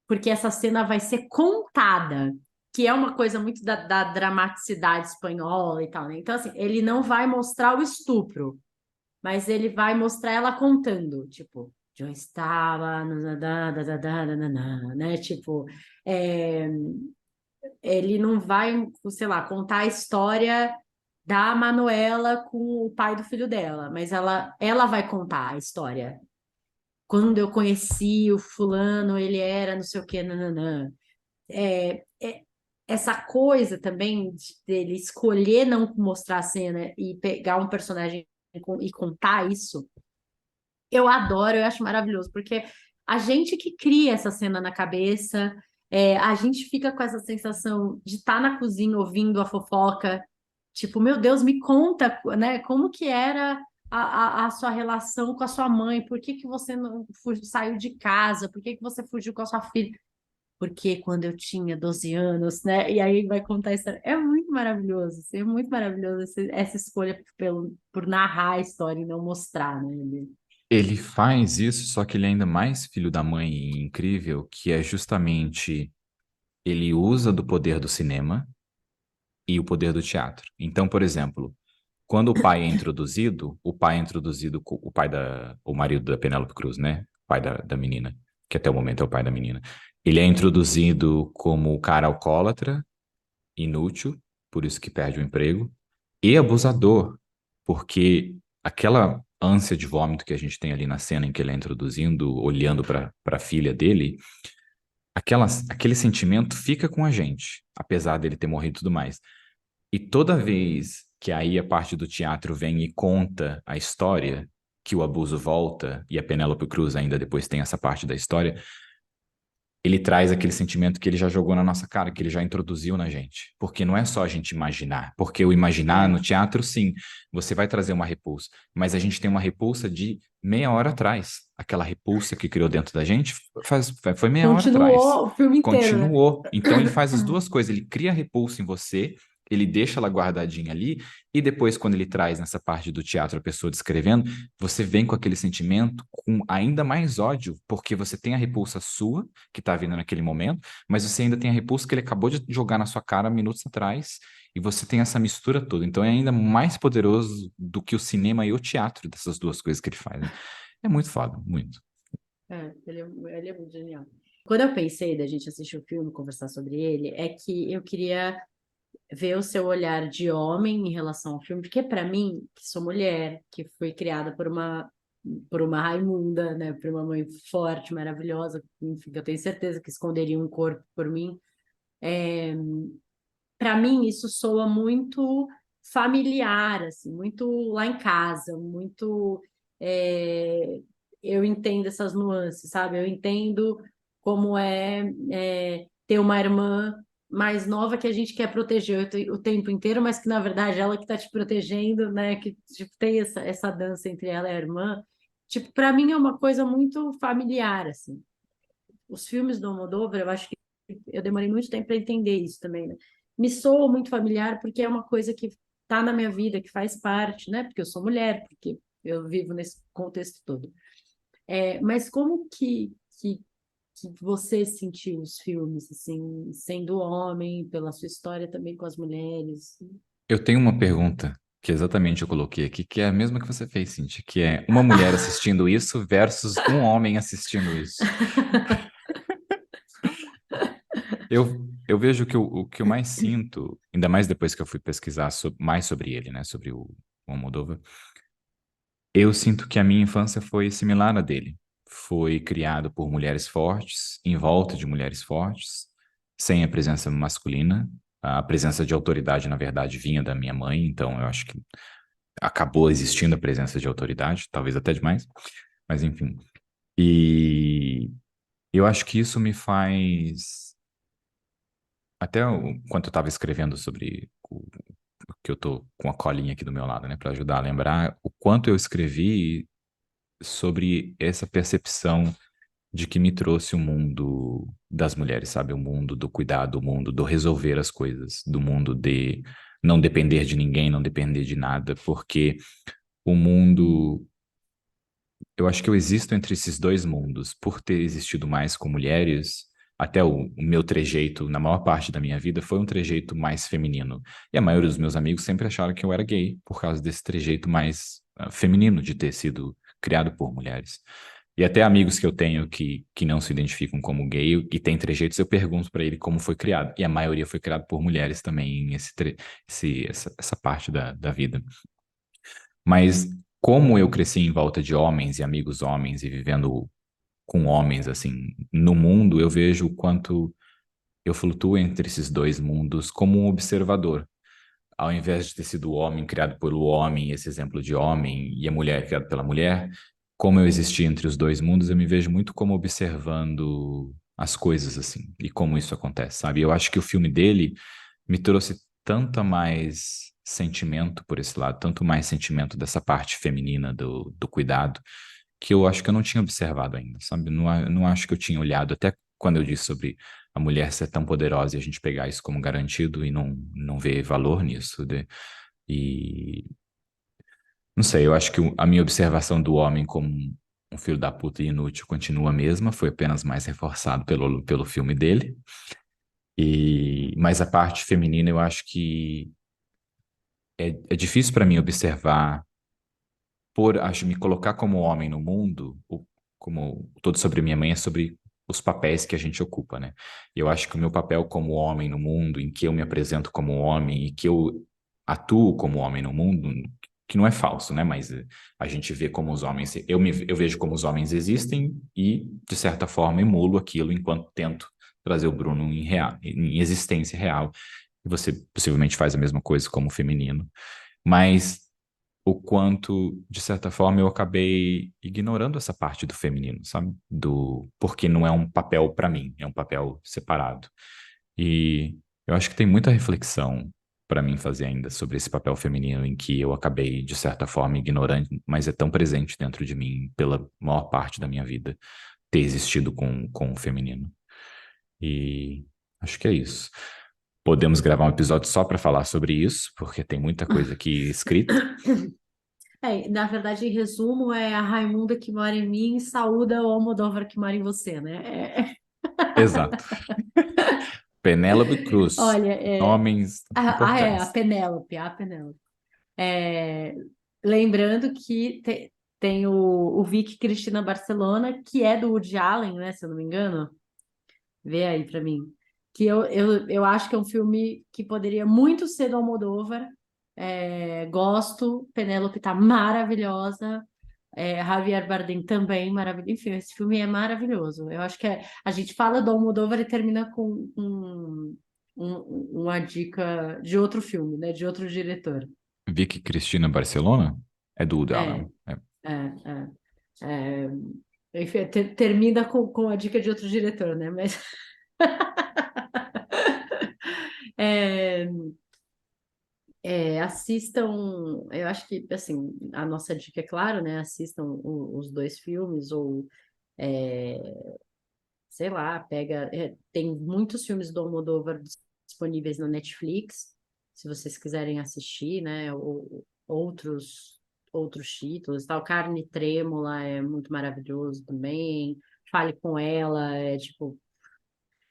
porque essa cena vai ser contada, que é uma coisa muito da dramaticidade espanhola e tal, né? Então, assim, ele não vai mostrar o estupro, mas ele vai mostrar ela contando, tipo, eu estava, né? Tipo, é, ele não vai, sei lá, contar a história da Manuela com o pai do filho dela, mas ela vai contar a história. Quando eu conheci o fulano, ele era não sei o quê, nananã. Essa coisa também dele escolher não mostrar a cena e pegar um personagem e contar isso, eu adoro, eu acho maravilhoso, porque a gente que cria essa cena na cabeça, a gente fica com essa sensação de estar na cozinha ouvindo a fofoca, tipo, meu Deus, me conta, né, como que era a sua relação com a sua mãe, por que que você não saiu de casa, por que que você fugiu com a sua filha? Porque quando eu tinha 12 anos, né? E aí vai contar a história. É muito maravilhoso, assim, é muito maravilhoso essa escolha por narrar a história e não mostrar, né? Ele faz isso, só que ele é ainda mais filho da mãe e incrível, que é justamente ele usa do poder do cinema e o poder do teatro. Então, por exemplo, quando o pai é introduzido, o pai o marido da Penélope Cruz, né? O pai da menina, que até o momento é o pai da menina. Ele é introduzido como o cara alcoólatra, inútil, por isso que perde o emprego, e abusador, porque aquela ânsia de vômito que a gente tem ali na cena em que ele é introduzindo, olhando para a filha dele, aquele sentimento fica com a gente, apesar dele ter morrido e tudo mais. E toda vez que aí a parte do teatro vem e conta a história, que o abuso volta e a Penélope Cruz ainda depois tem essa parte da história, ele traz aquele sentimento que ele já jogou na nossa cara, que ele já introduziu na gente. Porque não é só a gente imaginar. Porque o imaginar É, no teatro, sim, você vai trazer uma repulsa. Mas a gente tem uma repulsa de meia hora atrás. Aquela repulsa que criou dentro da gente foi meia hora atrás. continuou o filme inteiro, né? Continuou. Então ele faz as duas coisas. Ele cria a repulsa em você, ele deixa ela guardadinha ali, e depois, quando ele traz nessa parte do teatro a pessoa descrevendo, você vem com aquele sentimento com ainda mais ódio, porque você tem a repulsa sua que está vindo naquele momento, mas você ainda tem a repulsa que ele acabou de jogar na sua cara minutos atrás, e você tem essa mistura toda. Então é ainda mais poderoso do que o cinema e o teatro dessas duas coisas que ele faz, né? É muito foda, muito. Ele é muito genial. Quando eu pensei da gente assistir o filme, conversar sobre ele, é que eu queria ver o seu olhar de homem em relação ao filme, porque para mim, que sou mulher, que fui criada por uma Raimunda, né, por uma mãe forte, maravilhosa, enfim, que eu tenho certeza que esconderia um corpo por mim. Para mim isso soa muito familiar, assim, muito lá em casa, muito é, eu entendo essas nuances, sabe? Eu entendo como ter uma irmã mais nova que a gente quer proteger o tempo inteiro, mas que na verdade ela que está te protegendo, né? Que tipo, tem essa dança entre ela e a irmã. Tipo, para mim é uma coisa muito familiar, assim. Os filmes do Almodóvar, eu acho que eu demorei muito tempo para entender isso também, né? Me soa muito familiar porque é uma coisa que está na minha vida, que faz parte, né? Porque eu sou mulher, porque eu vivo nesse contexto todo. Mas como que você sentiu os filmes, assim, sendo homem, pela sua história também com as mulheres? Eu tenho uma pergunta que exatamente eu coloquei aqui, que é a mesma que você fez, Cintia, que é uma mulher assistindo isso versus um homem assistindo isso. Eu vejo que o que eu mais sinto, ainda mais depois que eu fui pesquisar mais sobre ele, né, sobre o Almodóvar, eu sinto que a minha infância foi similar à dele. Foi criado por mulheres fortes, em volta de mulheres fortes, sem a presença masculina. A presença de autoridade, na verdade, vinha da minha mãe, então eu acho que acabou existindo a presença de autoridade, talvez até demais, mas enfim. E eu acho que isso me faz. Até enquanto eu estava escrevendo sobre o que eu tô com a colinha aqui do meu lado, né, para ajudar a lembrar o quanto eu escrevi sobre essa percepção de que me trouxe o mundo das mulheres, sabe? O mundo do cuidado, o mundo do resolver as coisas, do mundo de não depender de ninguém, não depender de nada, porque o mundo. Eu acho que eu existo entre esses dois mundos, por ter existido mais com mulheres. Até o meu trejeito, na maior parte da minha vida, foi um trejeito mais feminino. E a maioria dos meus amigos sempre acharam que eu era gay por causa desse trejeito mais feminino de ter sido criado por mulheres. E até amigos que eu tenho que não se identificam como gay e têm trejeitos, eu pergunto para ele como foi criado. E a maioria foi criado por mulheres também, essa parte da vida. Mas como eu cresci em volta de homens e amigos homens e vivendo com homens, assim, no mundo, eu vejo o quanto eu flutuo entre esses dois mundos como um observador. Ao invés de ter sido o homem criado pelo homem, esse exemplo de homem, e a mulher criada pela mulher, como eu existi entre os dois mundos, eu me vejo muito como observando as coisas, assim, e como isso acontece, sabe? Eu acho que o filme dele me trouxe tanto mais sentimento por esse lado, tanto mais sentimento dessa parte feminina do cuidado, que eu acho que eu não tinha observado ainda, sabe? Não acho que eu tinha olhado, até quando eu disse sobre a mulher ser tão poderosa e a gente pegar isso como garantido e não ver valor nisso. E não sei, eu acho que a minha observação do homem como um filho da puta e inútil continua a mesma, foi apenas mais reforçado pelo filme dele. Mas a parte feminina eu acho que é difícil para mim observar, acho, me colocar como homem no mundo, como todo sobre minha mãe é sobre os papéis que a gente ocupa, né? E eu acho que o meu papel como homem no mundo, em que eu me apresento como homem e que eu atuo como homem no mundo, que não é falso, né? Mas a gente vê como os homens, eu vejo como os homens existem e, de certa forma, emulo aquilo enquanto tento trazer o Bruno em existência real. E você possivelmente faz a mesma coisa como feminino. Mas o quanto, de certa forma, eu acabei ignorando essa parte do feminino, sabe? Porque não é um papel para mim, é um papel separado. E eu acho que tem muita reflexão para mim fazer ainda sobre esse papel feminino em que eu acabei, de certa forma, ignorando, mas é tão presente dentro de mim pela maior parte da minha vida ter existido com o feminino. E acho que é isso. Podemos gravar um episódio só para falar sobre isso, porque tem muita coisa aqui escrita. Na verdade, em resumo, é a Raimunda que mora em mim saúda o Almodóvar que mora em você, né? Exato. Penélope Cruz, Olha, homens a importantes. Penélope, a Penélope. É, lembrando que tem o Vicky Cristina Barcelona, que é do Woody Allen, né? Se eu não me engano. Vê aí pra mim. Que eu acho que é um filme que poderia muito ser do Almodóvar. Gosto. Penélope tá maravilhosa. Javier Bardem também maravilhoso. Enfim, esse filme é maravilhoso. Eu acho que a gente fala do Almodóvar e termina com uma dica de outro filme, né? De outro diretor. Vicky Cristina Barcelona é do Woody É, Allen. É. é, é. Enfim, termina com a dica de outro diretor, né? Mas é, assistam. Eu acho que assim a nossa dica é claro, né? Assistam os dois filmes ou é, sei lá, pega. Tem muitos filmes do Almodóvar disponíveis na Netflix, se vocês quiserem assistir, né? Ou outros títulos, tal. Carne Trêmula é muito maravilhoso também. Fale com ela, é tipo,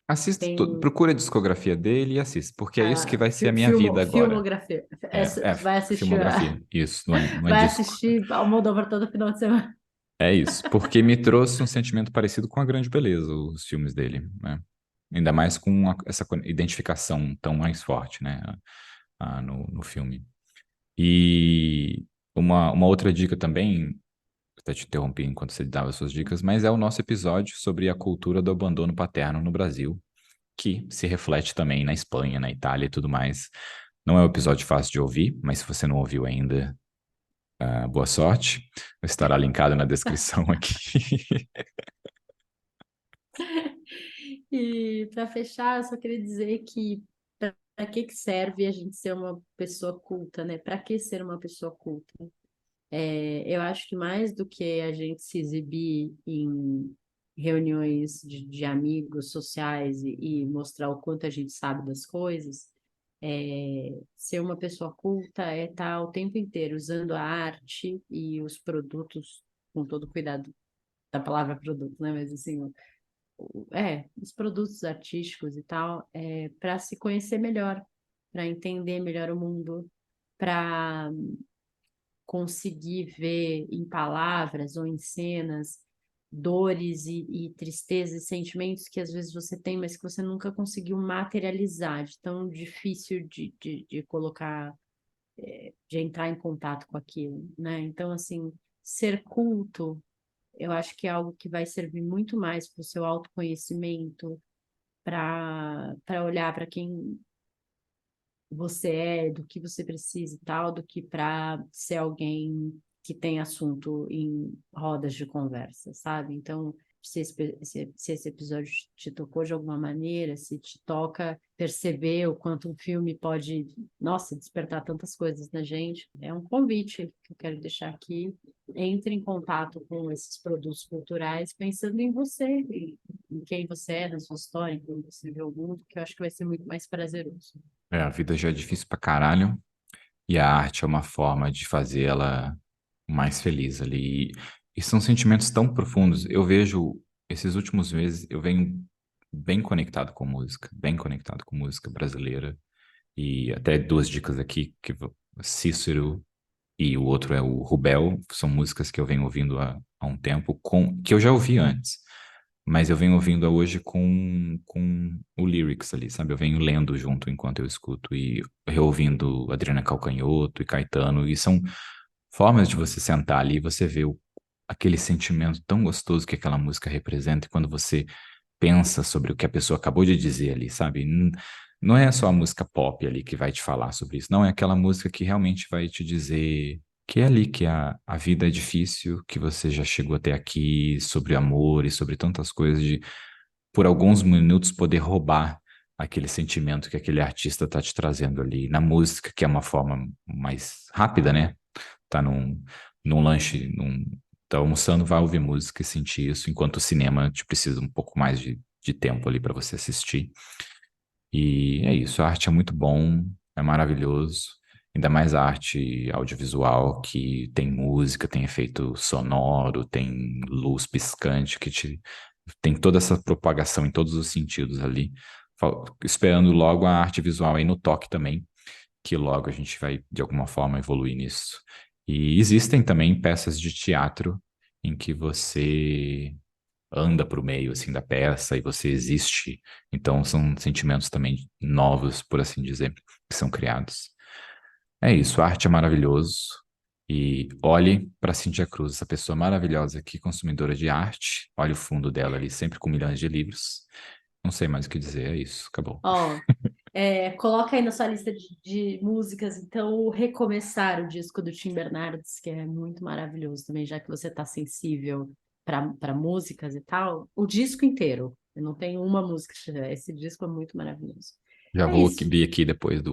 Assista, tem procura a discografia dele e assista, porque é isso que a vai ser a minha vida agora. filmografia. É Vai assistir filmografia, isso, não é vai disco. assistir Almodóvar todo final de semana. É isso, porque me trouxe um sentimento parecido com A Grande Beleza, os filmes dele, né? Ainda mais com essa identificação tão mais forte, né? No filme. E uma outra dica também, até te interrompi enquanto você dava as suas dicas, mas é o nosso episódio sobre a cultura do abandono paterno no Brasil, que se reflete também na Espanha, na Itália e tudo mais. Não é um episódio fácil de ouvir, mas se você não ouviu ainda, boa sorte. Estará linkado na descrição aqui. E para fechar, eu só queria dizer que para que serve a gente ser uma pessoa culta, né? Para que ser uma pessoa culta? Eu acho que mais do que a gente se exibir em reuniões de amigos sociais e mostrar o quanto a gente sabe das coisas, ser uma pessoa culta é estar o tempo inteiro usando a arte e os produtos, com todo o cuidado da palavra produto, né? Mas assim, os produtos artísticos e tal, para se conhecer melhor, para entender melhor o mundo, para conseguir ver em palavras ou em cenas dores e tristezas e sentimentos que às vezes você tem, mas que você nunca conseguiu materializar, de tão difícil de colocar, de entrar em contato com aquilo, né? Então, assim, ser culto, eu acho que é algo que vai servir muito mais para o seu autoconhecimento, para olhar para quem você é, do que você precisa e tal, do que para ser alguém que tem assunto em rodas de conversa, sabe? Então, se esse episódio te tocou de alguma maneira, se te toca perceber o quanto um filme pode, nossa, despertar tantas coisas na gente, é um convite que eu quero deixar aqui. Entre em contato com esses produtos culturais, pensando em você, em quem você é, na sua história, em como você vê o mundo, que eu acho que vai ser muito mais prazeroso. A vida já é difícil pra caralho, e a arte é uma forma de fazer ela mais feliz ali. E são sentimentos tão profundos. Eu vejo, esses últimos meses, eu venho bem conectado com música brasileira. E até duas dicas aqui, Cícero e o outro é o Rubel, que são músicas que eu venho ouvindo há um tempo, que eu já ouvi antes, mas eu venho ouvindo hoje com o lyrics ali, sabe? Eu venho lendo junto enquanto eu escuto e reouvindo Adriana Calcanhoto e Caetano, e são formas de você sentar ali e você ver aquele sentimento tão gostoso que aquela música representa, e quando você pensa sobre o que a pessoa acabou de dizer ali, sabe? Não é só a música pop ali que vai te falar sobre isso, não, é aquela música que realmente vai te dizer que é ali que a vida é difícil, que você já chegou até aqui, sobre amor e sobre tantas coisas, de por alguns minutos poder roubar aquele sentimento que aquele artista tá te trazendo ali na música, que é uma forma mais rápida, né? Tá num lanche, tá almoçando, vai ouvir música e sentir isso, enquanto o cinema te precisa um pouco mais de tempo ali para você assistir. E é isso, a arte é muito bom, é maravilhoso, ainda mais a arte audiovisual, que tem música, tem efeito sonoro, tem luz piscante, tem toda essa propagação em todos os sentidos ali. Esperando logo a arte visual aí no toque também, que logo a gente vai, de alguma forma, evoluir nisso. E existem também peças de teatro em que você anda para o meio assim da peça e você existe. Então são sentimentos também novos, por assim dizer, que são criados. É isso, a arte é maravilhoso. E olhe para Cíntia Cruz, essa pessoa maravilhosa aqui, consumidora de arte. Olha o fundo dela ali, sempre com milhões de livros. Não sei mais o que dizer, é isso, acabou. Ó, coloca aí na sua lista de músicas, então, o Recomeçar, o disco do Tim Bernardes, que é muito maravilhoso também, já que você está sensível para músicas e tal, o disco inteiro. Eu não tenho uma música, esse disco é muito maravilhoso. Já É vou isso. vir aqui depois do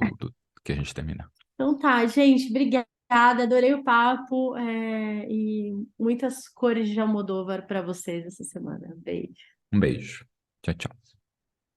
que a gente terminar. Então tá, gente, obrigada, adorei o papo, e muitas cores de Almodóvar para vocês essa semana. Beijo. Um beijo. Tchau, tchau.